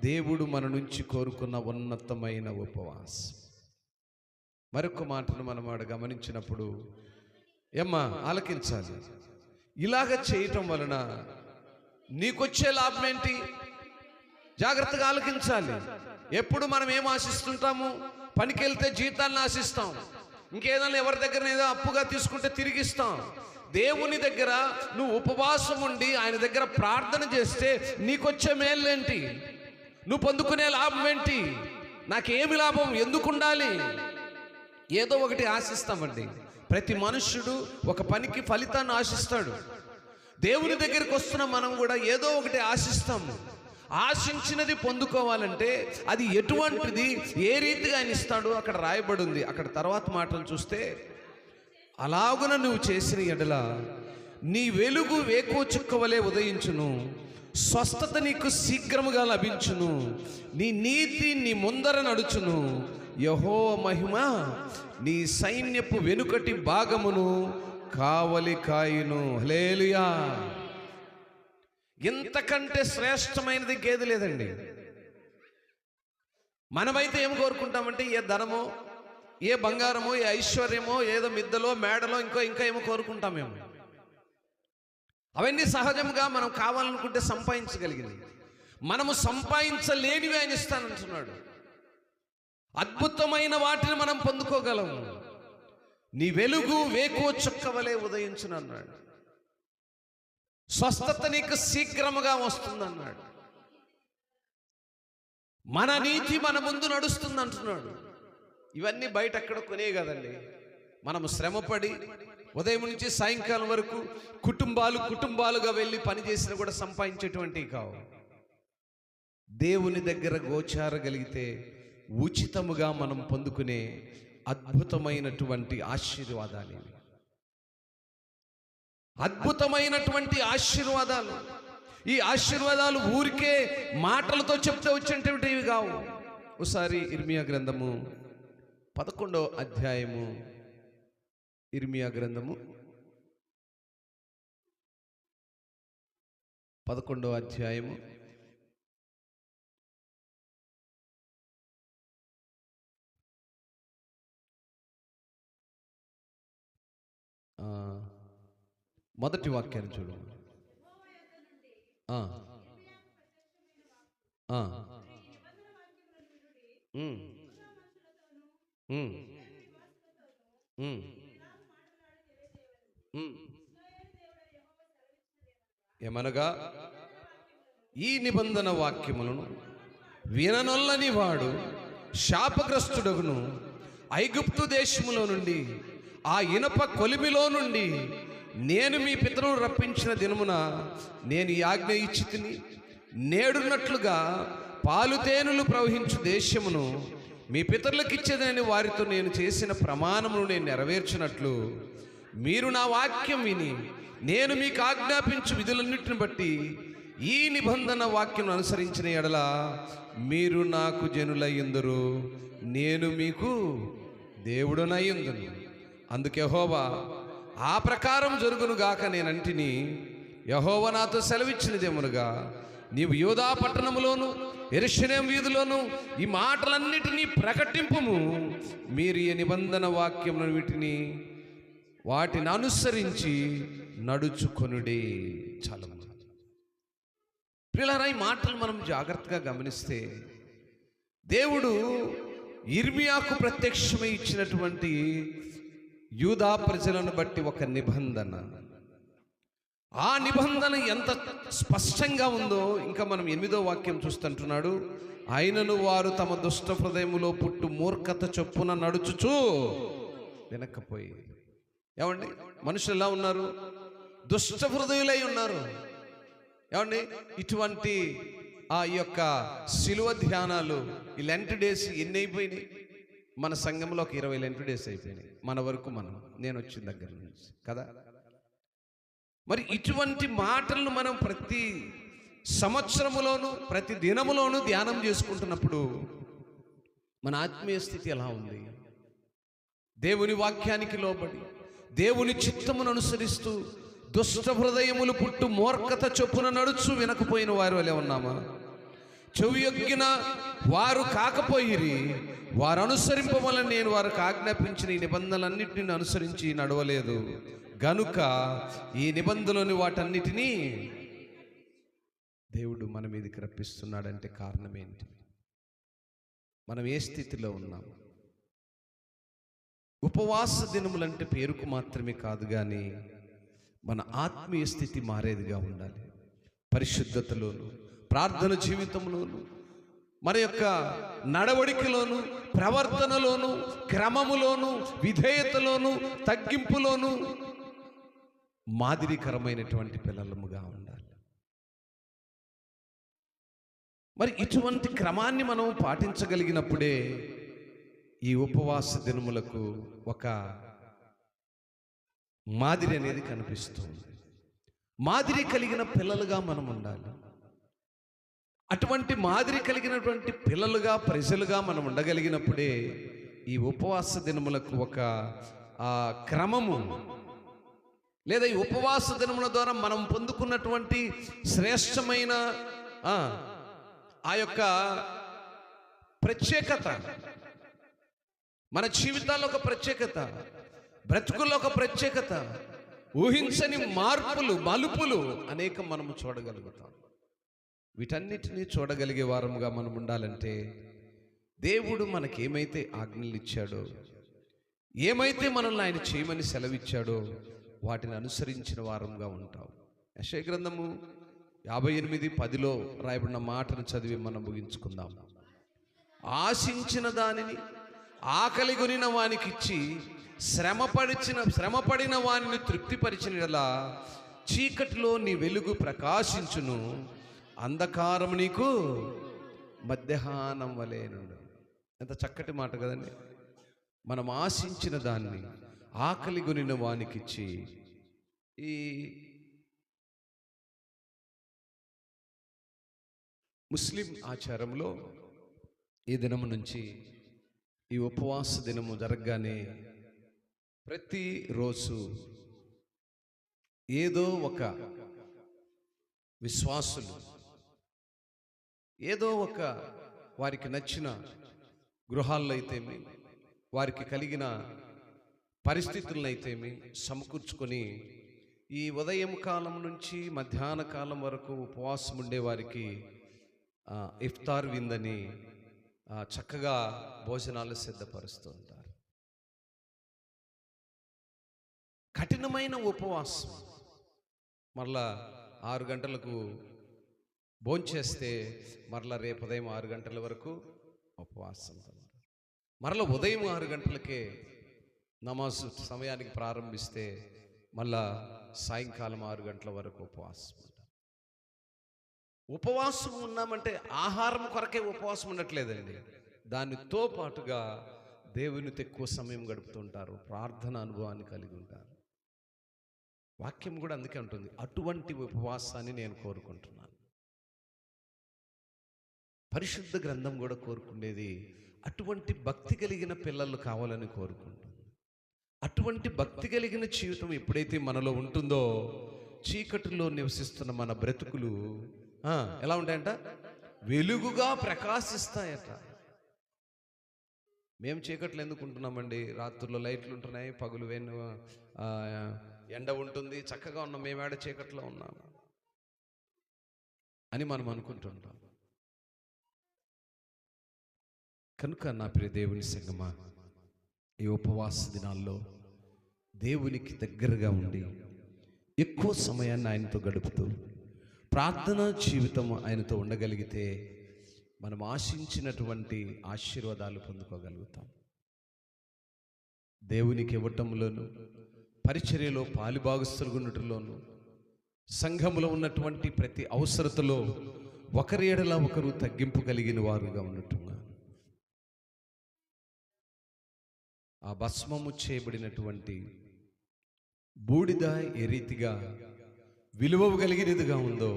దేవుడు మన నుంచి కోరుకున్న ఉన్నతమైన ఉపవాసం. మరొక మాటను మనం గమనించినప్పుడు, ఏమ్మా ఆలకించాలి, ఇలాగ చేయటం వలన నీకొచ్చే లాభం ఏంటి? జాగ్రత్తగా ఆలకించాలి. ఎప్పుడు మనం ఏం ఆశిస్తుంటాము? పనికి వెళ్తే జీతాన్ని ఆశిస్తాం, ఇంకేదైనా ఎవరి దగ్గర ఏదో అప్పుగా తీసుకుంటే తిరిగిస్తాం. దేవుని దగ్గర నువ్వు ఉపవాసం ఉండి ఆయన దగ్గర ప్రార్థన చేస్తే నీకొచ్చే మేలేంటి? నువ్వు పొందుకునే లాభం ఏంటి? నాకేమి లాభం? ఎందుకు ఉండాలి? ఏదో ఒకటి ఆశిస్తామండి. ప్రతి మనుష్యుడు ఒక పనికి ఫలితాన్ని ఆశిస్తాడు. దేవుని దగ్గరికి వస్తున్న మనం కూడా ఏదో ఒకటి ఆశిస్తాము. ఆశించినది పొందుకోవాలంటే అది ఎటువంటిది, ఏ రీతిగా ఆయన ఇస్తాడో అక్కడ రాయబడి ఉంది. అక్కడ తర్వాత మాటలు చూస్తే, అలాగున నువ్వు చేసిన ఎడల నీ వెలుగు వేకువ చుక్కవలే ఉదయించును, స్వస్థత నీకు శీఘ్రముగా లభించును, నీ నీతి నీ ముందర నడుచును, యెహోవా మహిమ నీ సైన్యపు వెనుకటి భాగమును కావలి కాయును. హల్లెలూయా. ఇంతకంటే శ్రేష్టమైనది ఇంకేది లేదండి. మనమైతే ఏం కోరుకుంటామంటే, ఏ ధనమో, ఏ బంగారమో, ఏ ఐశ్వర్యమో, ఏదో మిద్దలో మేడలో ఇంకా ఏమో కోరుకుంటామేమో. అవన్నీ సహజంగా మనం కావాలనుకుంటే సంపాదించగలిగింది. మనము సంపాదించలేనివి ఆయన ఇస్తానంటున్నాడు. అద్భుతమైన వాటిని మనం పొందుకోగలము. నీ వెలుగు వేకువ చుక్కవలే ఉదయించును అన్నాడు. స్వస్థత నీకు శీఘ్రముగా వస్తుందన్నాడు. మన నీతి మన ముందు నడుస్తుంది అంటున్నాడు. ఇవన్నీ బయట ఎక్కడ కొనే కదండి. మనము శ్రమపడి ఉదయం నుంచి సాయంకాలం వరకు కుటుంబాలుగా వెళ్ళి పనిచేసినా కూడా సంపాదించేటువంటివి కావు. దేవుని దగ్గర గోచారగలిగితే ఉచితముగా మనం పొందుకునే అద్భుతమైనటువంటి ఆశీర్వాదాలు, అద్భుతమైనటువంటి ఆశీర్వాదాలు. ఈ ఆశీర్వాదాలు ఊరికే మాటలతో చెప్తే వచ్చేటువంటివి కావు. ఒకసారి ఇర్మియా గ్రంథము 11వ అధ్యాయము ఇర్మియా గ్రంథము 11వ అధ్యాయము 1వ వాక్యాన్ని చూడండి. ఆ, ఆ, ఉమ్, ఉమ్, ఉమ్, ఉమ్. ఏమనగా ఈ నిబంధన వాక్యములను విననొల్లని వాడు శాపగ్రస్తుడగును. ఐగుప్తు దేశములో నుండి, ఆ ఇనప కొలిమిలో నుండి నేను మీ పితరులను రప్పించిన దినమున నేను ఈ ఆజ్ఞ ఇచ్చి తిని, నేడున్నట్లుగా పాలుతేనులు ప్రవహించు దేశమును మీ పితరులకు ఇచ్చేదని వారితో నేను చేసిన ప్రమాణమును నేను నెరవేర్చినట్లు మీరు నా వాక్యం విని నేను మీకు ఆజ్ఞాపించు విధులన్నిటిని బట్టి ఈ నిబంధన వాక్యం అనుసరించిన ఎడల మీరు నాకు జనులయ్యుందురు, నేను మీకు దేవుడునయ్యుందును. అందుకు యెహోవా ఆ ప్రకారం జరుగును గాక నేనంటిని. యెహోవా నాతో సెలవిచ్చినదేమనగా, నీవు యూదా పట్టణములోను యెరూషలేము వీధిలోను ఈ మాటలన్నిటినీ ప్రకటింపుము. మీరు ఈ నిబంధన వాక్యమును వాటిని అనుసరించి నడుచుకొనుడే. చాలా ప్రియులారా, ఈ మాటలు మనం జాగ్రత్తగా గమనిస్తే దేవుడు ఇర్మియాకు ప్రత్యక్షమై ఇచ్చినటువంటి యూదా ప్రజలను బట్టి ఒక నిబంధన, ఆ నిబంధన ఎంత స్పష్టంగా ఉందో ఇంకా మనం 8వ వాక్యం చూస్తుంటున్నాడు. అయినను వారు తమ దుష్ట హృదయములో పుట్టు మూర్ఖత చొప్పున నడుచుచు వినకపోయి. ఏమండి, మనుషులు ఎలా ఉన్నారు? దుష్ట హృదయులై ఉన్నారు. ఏమండి, ఇటువంటి ఈ యొక్క శిలువ ధ్యానాలు, ఈ లెంట్ డేస్ ఎన్ని అయిపోయినాయి? మన సంఘంలో ఒక 20 లెంట్ డేస్ అయిపోయినాయి మన వరకు, నేను వచ్చిన దగ్గర నుంచి కదా. మరి ఇటువంటి మాటలను మనం ప్రతి సంవత్సరములోను ప్రతి దినములోను ధ్యానం చేసుకుంటున్నప్పుడు మన ఆత్మీయ స్థితి ఎలా ఉంది? దేవుని వాక్యానికి లోబడి దేవుని చిత్తమును అనుసరిస్తూ దుష్ట హృదయములు పుట్టు మూర్ఖత చొప్పున నడుచు వినకపోయిన వారు వలె ఉన్నామా? చెవియొగ్గిన వారు కాకపోయిరి, వారు అనుసరింపవలని నేను వారికి ఆజ్ఞాపించిన ఈ నిబంధనలన్నింటినీ అనుసరించి నడవలేదు గనుక ఈ నిబంధనలోని వాటన్నిటినీ దేవుడు మన మీదకి రప్పిస్తున్నాడంటే కారణం ఏంటి? మనం ఏ స్థితిలో ఉన్నాం? ఉపవాస దినములంటే పేరుకు మాత్రమే కాదు, కానీ మన ఆత్మీయ స్థితి మారేదిగా ఉండాలి. పరిశుద్ధతలోను, ప్రార్థన జీవితంలోను, మన యొక్క నడవడికలోను, ప్రవర్తనలోను, క్రమములోను, విధేయతలోను, తగ్గింపులోను మాదిరికరమైనటువంటి పిల్లలముగా ఉండాలి. మరి ఇటువంటి క్రమాన్ని మనం పాటించగలిగినప్పుడే ఈ ఉపవాస దినములకు ఒక మాదిరి అనేది కనిపిస్తుంది. మాదిరి కలిగిన పిల్లలుగా మనం ఉండాలి. అటువంటి మాదిరి కలిగినటువంటి పిల్లలుగా, ప్రజలుగా మనం ఉండగలిగినప్పుడే ఈ ఉపవాస దినములకు ఒక క్రమము, లేదా ఈ ఉపవాస దినముల ద్వారా మనం పొందుకున్నటువంటి శ్రేష్టమైన ఆ యొక్క ప్రత్యేకత, మన జీవితాల్లో ఒక ప్రత్యేకత, బ్రతుకుల్లో ఒక ప్రత్యేకత, ఊహించని మార్పులు, మలుపులు అనేకం మనము చూడగలుగుతాం. వీటన్నిటినీ చూడగలిగే వారముగా మనం ఉండాలంటే దేవుడు మనకేమైతే ఆజ్ఞలు ఇచ్చాడో, ఏమైతే మనల్ని ఆయన చేయమని సెలవిచ్చాడో వాటిని అనుసరించిన వారంగా ఉంటాం. యెషయా గ్రంథము 58:10 రాయబడిన మాటను చదివి మనం ముగించుకుందాం. ఆశించిన దానిని ఆకలిగొనిన వానికి ఇచ్చి శ్రమపడిన వానిని తృప్తిపరిచినలా చీకటిలో నీ వెలుగు ప్రకాశించును, అంధకారము నీకు మధ్యాహ్నం వలెనుండు. ఎంత చక్కటి మాట కదండి. మనం ఆశించిన దాన్ని ఆకలిగొనిన వానికిచ్చి, ఈ ముస్లిం ఆచారంలో ఈ దినము నుంచి ఈ ఉపవాస దినము జరగగానే ప్రతిరోజు ఏదో ఒక విశ్వాసులు ఏదో ఒక వారికి నచ్చిన గృహాల్లో అయితేమి, వారికి కలిగిన పరిస్థితులను అయితేమి సమకూర్చుకొని ఈ ఉదయం కాలం నుంచి మధ్యాహ్న కాలం వరకు ఉపవాసం ఉండే వారికి ఇఫ్తార్ విందని చక్కగా భోజనాలు సిద్ధపరుస్తూ ఉంటారు. కఠినమైన ఉపవాసం. మరలా 6 గంటలకు భోంచేస్తే మరలా రేపు ఉదయం 6 గంటల వరకు ఉపవాసం. మరలా ఉదయం 6 గంటలకే నమాజు సమయానికి ప్రారంభిస్తే మళ్ళా సాయంకాలం 6 గంటల వరకు ఉపవాసం. ఉపవాసం ఉన్నామంటే ఆహారం కొరకే ఉపవాసం ఉండట్లేదండి. దానితో పాటుగా దేవునితో ఎక్కువ సమయం గడుపుతుంటారు, ప్రార్థన అనుభవాన్ని కలిగి ఉంటారు. వాక్యం కూడా అందుకే ఉంటుంది, అటువంటి ఉపవాసాన్ని నేను కోరుకుంటున్నాను. పరిశుద్ధ గ్రంథం కూడా కోరుకునేది అటువంటి భక్తి కలిగిన పిల్లలు కావాలని కోరుకుంటుంది. అటువంటి భక్తి కలిగిన జీవితం ఎప్పుడైతే మనలో ఉంటుందో చీకటిలో నివసిస్తున్న మన బ్రతుకులు ఎలా ఉంటాయంట? వెలుగుగా ప్రకాశిస్తాయట. మేము చీకట్లు ఎందుకు ఉంటున్నామండి? రాత్రుల్లో లైట్లు ఉంటున్నాయి, పగులు ఎండ ఉంటుంది, చక్కగా ఉన్నాం, మేమేడ చీకట్లో ఉన్నాం అని మనం అనుకుంటుంటాం. కనుక నా ప్రియ దేవుని సంగమా, ఈ ఉపవాస దినాల్లో దేవునికి దగ్గరగా ఉండి ఎక్కువ సమయాన్ని ఆయనతో గడుపుతూ ప్రార్థనా జీవితం ఆయనతో ఉండగలిగితే మనం ఆశించినటువంటి ఆశీర్వాదాలు పొందుకోగలుగుతాం. దేవునికి ఇవ్వటంలోను, పరిచర్యలో పాలుభాగస్తులుగున్నట్టులోను, సంఘములో ఉన్నటువంటి ప్రతి అవసరతలో ఒకరి ఎడల ఒకరు తగ్గింపు కలిగిన వారుగా ఉన్నట్టుగా ఆ భస్మము చేయబడినటువంటి బూడిద ఏ రీతిగా విలువ కలిగినదిగా ఉందో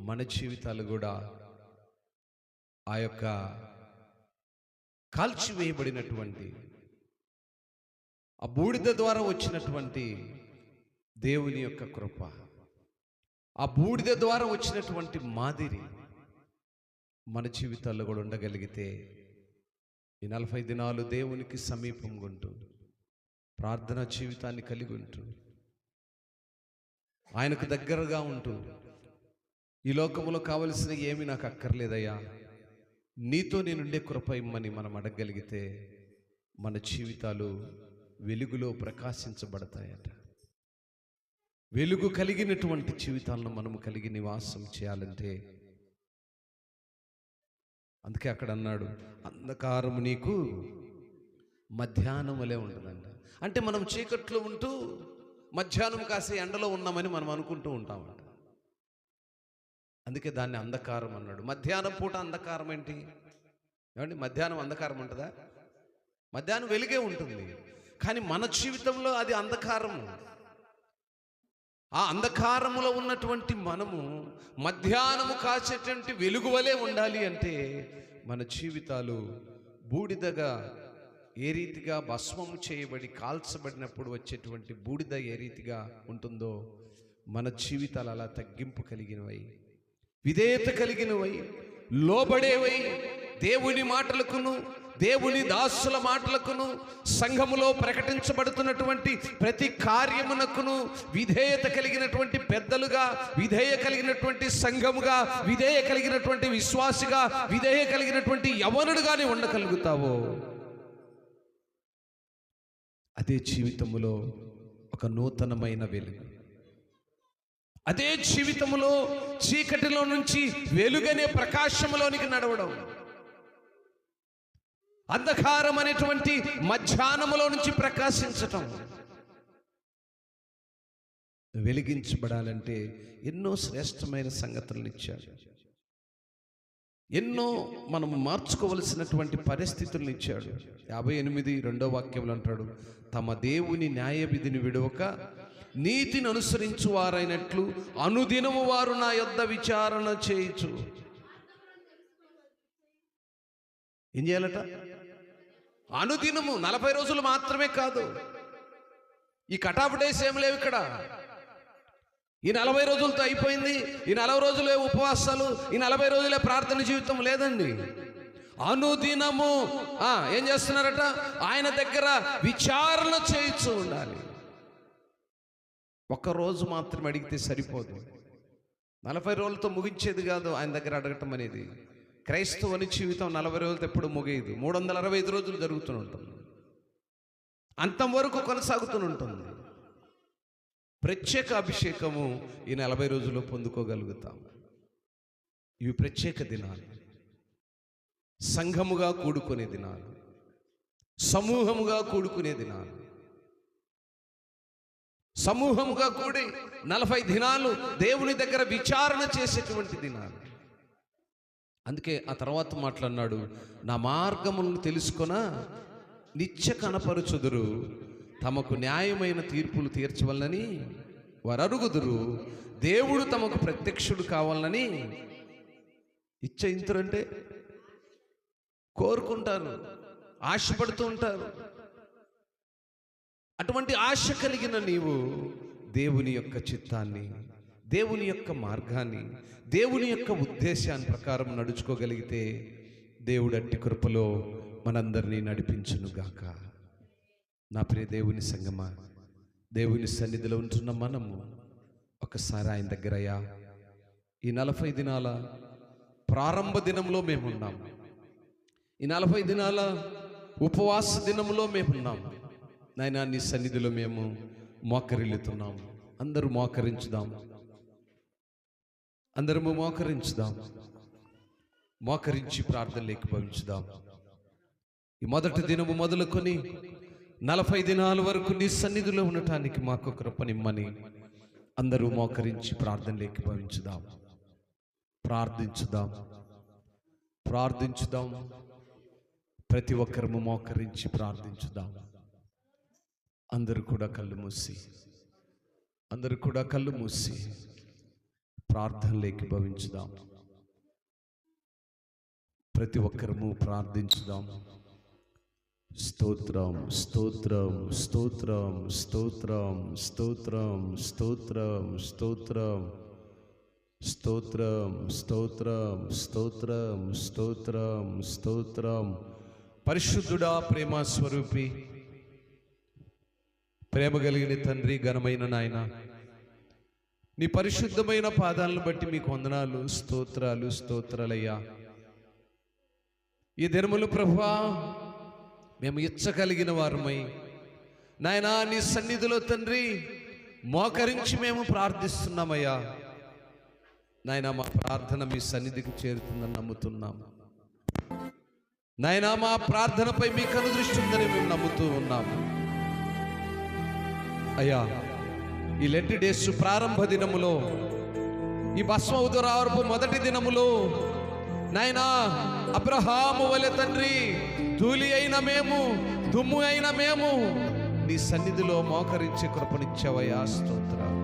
మన జీవితాలు కూడా ఆ యొక్క కాల్చివేయబడినటువంటి ఆ బూడిద ద్వారా వచ్చినటువంటి దేవుని యొక్క కృప, ఆ బూడిద ద్వారా వచ్చినటువంటి మాదిరి మన జీవితాల్లో కూడా ఉండగలిగితే ఈ 40 దినాలు దేవునికి సమీపంగా ఉంటూ ప్రార్థనా జీవితాన్ని కలిగి ఉంటూ ఆయనకు దగ్గరగా ఉంటూ ఈ లోకంలో కావలసిన ఏమి నాకు అక్కర్లేదయ్యా, నీతో నేనుండే కృప ఇమ్మని మనం అడగగలిగితే మన జీవితాలు వెలుగులో ప్రకాశించబడతాయట. వెలుగు కలిగినటువంటి జీవితాలను మనము కలిగి నివాసం చేయాలంటే అందుకే అక్కడ అన్నాడు, అంధకారము నీకు మధ్యాహ్నం వలె ఉంటుందంట. అంటే మనం చీకట్లో ఉంటూ మధ్యాహ్నం కాసే ఎండలో ఉన్నామని మనం అనుకుంటూ ఉంటామంట. అందుకే దాన్ని అంధకారం అన్నాడు. మధ్యాహ్నం పూట అంధకారం ఏంటి? ఏమండి, మధ్యాహ్నం అంధకారం ఉంటుందా? మధ్యాహ్నం వెలుగే ఉంటుంది, కానీ మన జీవితంలో అది అంధకారము. ఆ అంధకారములో ఉన్నటువంటి మనము మధ్యాహ్నము కాచేటువంటి వెలుగు వలె ఉండాలి అంటే మన జీవితాలు బూడిదగా ఏ రీతిగా భస్మము చేయబడి కాల్చబడినప్పుడు వచ్చేటువంటి బూడిద ఏ రీతిగా ఉంటుందో మన జీవితాలు అలా తగ్గింపు కలిగినవై, విధేయత కలిగినవై, లోబడేవై, దేవుని మాటలకును దేవుని దాసుల మాటలకును సంఘములో ప్రకటించబడుతున్నటువంటి ప్రతి కార్యమునకును విధేయత కలిగినటువంటి పెద్దలుగా, విధేయ కలిగినటువంటి సంఘముగా, విధేయ కలిగినటువంటి విశ్వాసిగా, విధేయ కలిగినటువంటి యవనుడుగానే ఉండగలుగుతావో అదే జీవితములో ఒక నూతనమైన వెలుగు. అదే జీవితములో చీకటిలో నుంచి వెలుగనే ప్రకాశములోనికి నడవడం. అంధకారం అనేటువంటి మధ్యాహ్నములో నుంచి ప్రకాశించటం. వెలిగించబడాలంటే ఎన్నో శ్రేష్టమైన సంగతులను ఇచ్చాడు, ఎన్నో మనము మార్చుకోవలసినటువంటి పరిస్థితులను ఇచ్చాడు. 58 వాక్యంలో అంటాడు, తమ దేవుని న్యాయ విధిని విడవక నీతిని అనుసరించు వారైనట్లు అనుదినము వారు నా యొద్ద విచారణ చేయుచు. ఏం చేయాలట? అనుదినము, 40 రోజులు మాత్రమే కాదు, ఈ కటాఫ్ డేస్ ఏం లేవు ఇక్కడ. ఈ 40 రోజులతో అయిపోయింది, ఈ 40 రోజులే ఉపవాసాలు, ఈ 40 రోజులే ప్రార్థన జీవితం లేదండి. అనుదినము ఏం చేస్తున్నారట? ఆయన దగ్గర విచారణ చేయించు ఉండాలి. ఒక్కరోజు మాత్రం అడిగితే సరిపోదు. 40 రోజులతో ముగించేది కాదు ఆయన దగ్గర అడగటం అనేది. క్రైస్తవుని జీవితం 40 రోజులతో ఎప్పుడు ముగియదు. 365 రోజులు జరుగుతూ ఉంటుంది, అంతవరకు కొనసాగుతూ ఉంటుంది. ప్రత్యేక అభిషేకము ఈ 40 రోజుల్లో పొందుకోగలుగుతాం. ఇవి ప్రత్యేక దినాలు, సంఘముగా కూడుకునే దినాలు, సమూహముగా కూడుకునే దినాలు. సమూహముగా కూడి 40 దినాలు దేవుని దగ్గర విచారణ చేసేటువంటి దినాలు. అందుకే ఆ తర్వాత మాట్లాడినాడు, నా మార్గములను తెలుసుకొన నిత్య కనపరుచుదురు, తమకు న్యాయమైన తీర్పులు తీర్చవలనని వారు అరుగుదురు, దేవుడు తమకు ప్రత్యక్షుడు కావాలని ఇచ్చయింతురంటే కోరుకుంటారు, ఆశపడుతూ ఉంటారు. అటువంటి ఆశ కలిగిన నీవు దేవుని యొక్క చిత్తాన్ని, దేవుని యొక్క మార్గాన్ని, దేవుని యొక్క ఉద్దేశాన్ని ప్రకారం నడుచుకోగలిగితే దేవుడు అట్టి కృపలో మనందరినీ నడిపించునుగాక. నా ప్రియ దేవుని సంగమా, దేవుని సన్నిధిలో ఉంటున్న మనము ఒకసారి ఆయన దగ్గరయ్యా, ఈ 40 దినాల ప్రారంభ దినంలో మేమున్నాము, ఈ 40 దినాల ఉపవాస దినంలో మేమున్నాము. నాయనా, నీ సన్నిధిలో మేము మోకరిల్లుతున్నాము. అందరూ మోకరించుదాం, అందరము మోకరించుదాం, మోకరించి ప్రార్థనలోకి భవించుదాం. ఈ మొదటి దినము మొదలుకొని 40 దినాల వరకు నీ సన్నిధిలో ఉండటానికి మాకు కృపనిమ్మని అందరూ మోకరించి ప్రార్థనలోకి భవించుదాం. ప్రార్థించుదాం, ప్రార్థించుదాం. ప్రతి ఒక్కరము మోకరించి ప్రార్థించుదాం. అందరూ కూడా కళ్ళు మూసి, అందరూ కూడా కళ్ళు మూసి ప్రార్థనలోకి భవించుదాం. ప్రతి ఒక్కరము ప్రార్థించుదాం. స్తోత్రం, స్తోత్రం, స్తోత్రం, స్తోత్రం, స్తోత్రం, స్తోత్రం, స్తోత్రం, స్తోత్రం, స్తోత్రం, స్తోత్రం, స్తోత్రం, స్తోత్రం. పరిశుద్ధుడా, ప్రేమ స్వరూపి, ప్రేమ కలిగిన తండ్రి, ఘనమైన నాయన, నీ పరిశుద్ధమైన పాదాలను బట్టి మీకు వందనాలు, స్తోత్రాలు, స్తోత్రాలయ్యా. ఈ దినములు ప్రభువా మేము ఇచ్చగలిగిన వారమై నాయనా నీ సన్నిధిలో తండ్రి మోకరించి మేము ప్రార్థిస్తున్నామయ్యా. నాయనా, మా ప్రార్థన మీ సన్నిధికి చేరుతుందని నమ్ముతున్నాం. నాయనా, మా ప్రార్థనపై మీ కనుదృష్టి ఉందని మేము నమ్ముతూ ఉన్నాము అయ్యా. ఈ లెంట్ డేస్ ప్రారంభ దినములో, ఈ భస్మ ఉదరార్పు మొదటి దినములో నాయనా, అబ్రహాము వలె తండ్రి ధూళి అయిన మేము, దుమ్ము అయిన మేము నీ సన్నిధిలో మోకరించే కృపనిచ్చావయ్యా. స్తోత్రాలు.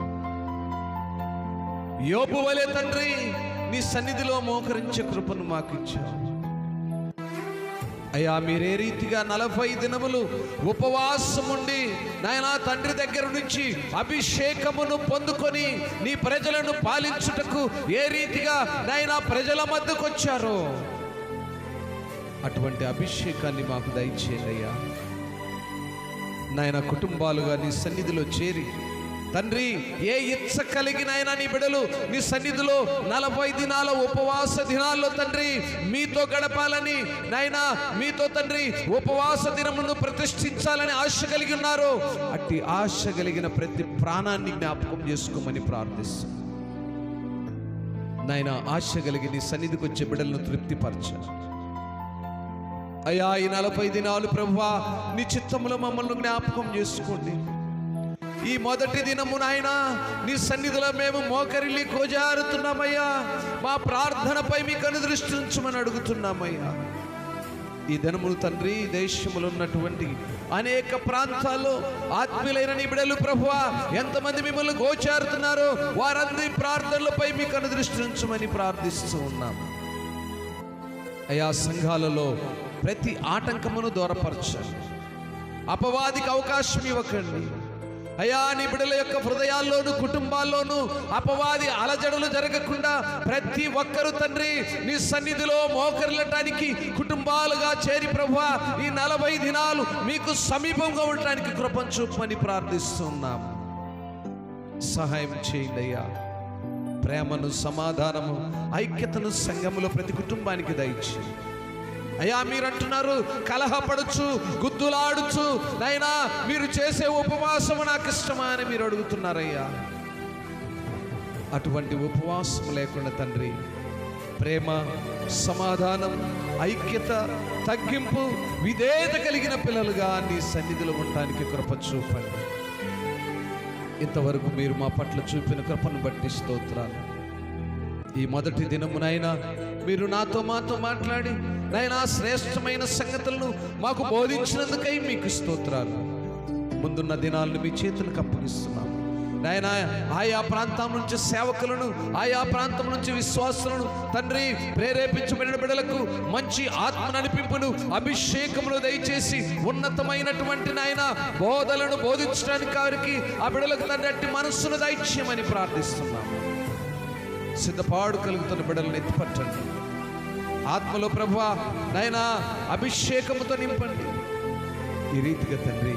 యోబు వలె తండ్రి నీ సన్నిధిలో మోకరించే కృపను మాకు ఇచ్చావు అయ్యా. మీరే రీతిగా 40 దినములు ఉపవాసం ఉండి నాయనా తండ్రి దగ్గర నుంచి అభిషేకమును పొందుకొని నీ ప్రజలను పాలించుటకు ఏ రీతిగా నాయనా ప్రజల మధ్యకు వచ్చారో అటువంటి అభిషేకాన్ని మాకు దయచేయండి అయ్యా. నాయన, కుటుంబాలుగా నీ సన్నిధిలో చేరి తండ్రి ఏ ఇచ్చ కలిగినైనా నీ బిడలు నీ సన్నిధిలో 40 దినాల ఉపవాస దినాల్లో తండ్రి మీతో గడపాలని నాయనా, మీతో తండ్రి ఉపవాస దినమును ప్రతిష్ఠించాలని ఆశ కలిగి ఉన్నారు. అట్టి ఆశ కలిగిన ప్రతి ప్రాణాన్ని జ్ఞాపకం చేసుకోమని ప్రార్థిస్తున్నాను నాయనా. ఆశ కలిగి నీ సన్నిధికి వచ్చే బిడలను తృప్తిపరచాలి అయ్యా. ఈ 40 దినాలు ప్రభువా నీ చిత్తములో మమ్మల్ని జ్ఞాపకం చేసుకోండి. ఈ మొదటి దినము నాయనా నీ సన్నిధిలో మేము మోకరిల్లి కోజారుతున్నామయ్యా. మా ప్రార్థనపై మీ కనుదృష్టి ఉంచమని అడుగుతున్నామయ్యా. ఈ దినములు తండ్రి దేశములో ఉన్నటువంటి అనేక ప్రాంతాల్లో ఆత్మీయులైన నీ బిడ్డలు ప్రభువా ఎంతమంది మిమ్మల్ని గోచారుతున్నారో వారందరి ప్రార్థనలపై మీ కనుదృష్టి ఉంచమని ప్రార్థిస్తూ ఉన్నాము అయ్యా. సంఘాలలో ప్రతి ఆటంకమును దూరపరచండి, అపవాదికి అవకాశం ఇవ్వకండి. అయ్యా నీ బిడ్డల యొక్క హృదయాల్లోను కుటుంబాల్లోను అపవాది అలజడులు జరగకుండా ప్రతి ఒక్కరూ తండ్రి నీ సన్నిధిలో మోకరిల్లటానికి కుటుంబాలుగా చేరి ప్రభువా ఈ 40 దినాలు మీకు సమీపంగా ఉండటానికి కృపను చూపమని ప్రార్థిస్తున్నాం. సహాయం చేయండి అయ్యా. ప్రేమను, సమాధానము, ఐక్యతను సంఘములో ప్రతి కుటుంబానికి దయచేయండి అయ్యా. మీరు అంటున్నారు కలహపడుచు గుద్దులాడుచు నైనా మీరు చేసే ఉపవాసము నాకు ఇష్టమా అని మీరు అడుగుతున్నారయ్యా. అటువంటి ఉపవాసం లేకుండా తండ్రి ప్రేమ, సమాధానం, ఐక్యత, తగ్గింపు, విధేయత కలిగిన పిల్లలుగా నీ సన్నిధిలో ఉండటానికి కృప చూపండి. ఇంతవరకు మీరు మా పట్ల చూపిన కృపను బట్టి స్తోత్రాలు. ఈ మొదటి దినమునైనా మీరు మాతో మాట్లాడి నైనా శ్రేష్టమైన సంగతులను మాకు బోధించినందుకై మీకు స్తోత్రాలు. ముందున్న దినాలను మీ చేతులకు అప్పగిస్తున్నాం నాయనా. ఆయా ప్రాంతం నుంచి సేవకులను, ఆయా ప్రాంతం నుంచి విశ్వాసులను తండ్రి ప్రేరేపించబడిన బిడ్డలకు మంచి ఆత్మ నడిపింపును, అభిషేకమును దయచేసి ఉన్నతమైనటువంటి నాయన బోధలను బోధించడానికి వారికి ఆ బిడ్డలకు తండ్రి అట్టి మనస్సును దయచేయమని ప్రార్థిస్తున్నాం. సిద్ధపాడు కలుగుతున్న బిడ్డలను ఎత్తిపట్టండి. ఆత్మలో ప్రభువా నాయనా అభిషేకముతో నింపండి. ఈ రీతిగా తండ్రి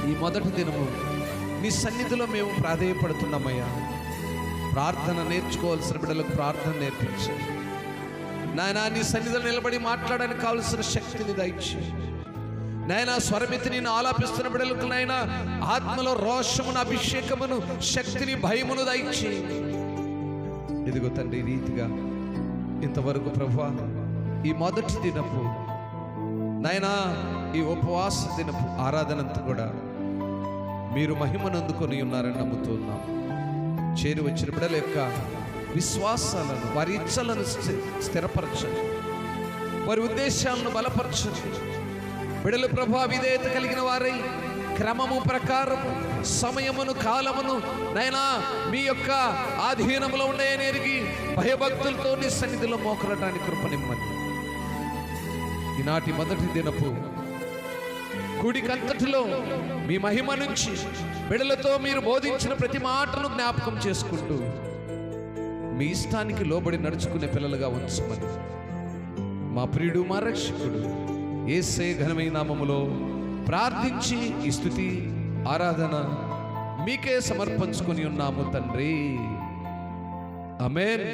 ఈ మొదటి దినము నీ సన్నిధిలో మేము ప్రాధేయపడుతున్నామయ్యా. ప్రార్థన నేర్చుకోవాల్సిన బిడ్డలకు ప్రార్థన నేర్పించండి నాయనా. నీ సన్నిధిలో నిలబడి మాట్లాడడానికి కావలసిన శక్తిని దయచేయండి నాయనా. స్వరమితి నేను ఆలాపిస్తున్న బిడ్డలకు నాయనా ఆత్మలో రోషమును, అభిషేకమును, శక్తిని, భయమును దయచేయండి. ఇదిగో తండ్రి రీతిగా ఇంతవరకు ప్రభువా ఈ మొదటి దినపు నాయనా ఈ ఉపవాస దినపు ఆరాధనంతా కూడా మీరు మహిమనందుకొని ఉన్నారని నమ్ముతున్నాం. చేరి వచ్చిన బిడ్డల యొక్క విశ్వాసాలను, వారి ఇచ్చలను స్థిరపరచండి, వారి ఉద్దేశాలను బలపరచండి. బిడ్డలు ప్రభువా విధేయత కలిగిన వారై క్రమము ప్రకారము సమయమును, కాలమును నైనా మీ యొక్క ఆధీనంలో ఉన్నాయని ఎరిగి భయభక్తులతో నీ సన్నిధిలో మోకరటానికి కృపనిమ్మని. ఈనాటి మొదటి దినపు కూడికంతటిలో మీ మహిమ నుంచి బిడ్డలతో మీరు బోధించిన ప్రతి మాటను జ్ఞాపకం చేసుకుంటూ మీ ఇష్టానికి లోబడి నడుచుకునే పిల్లలుగా ఉంచమని మా ప్రియుడు, మా రక్షకుడు యేసయ్య ఘనమైన నామములో ప్రార్థించి ఈ స్తుతి ఆరాధన మీకే సమర్పించుకొని ఉన్నాము తండ్రి. ఆమేన్.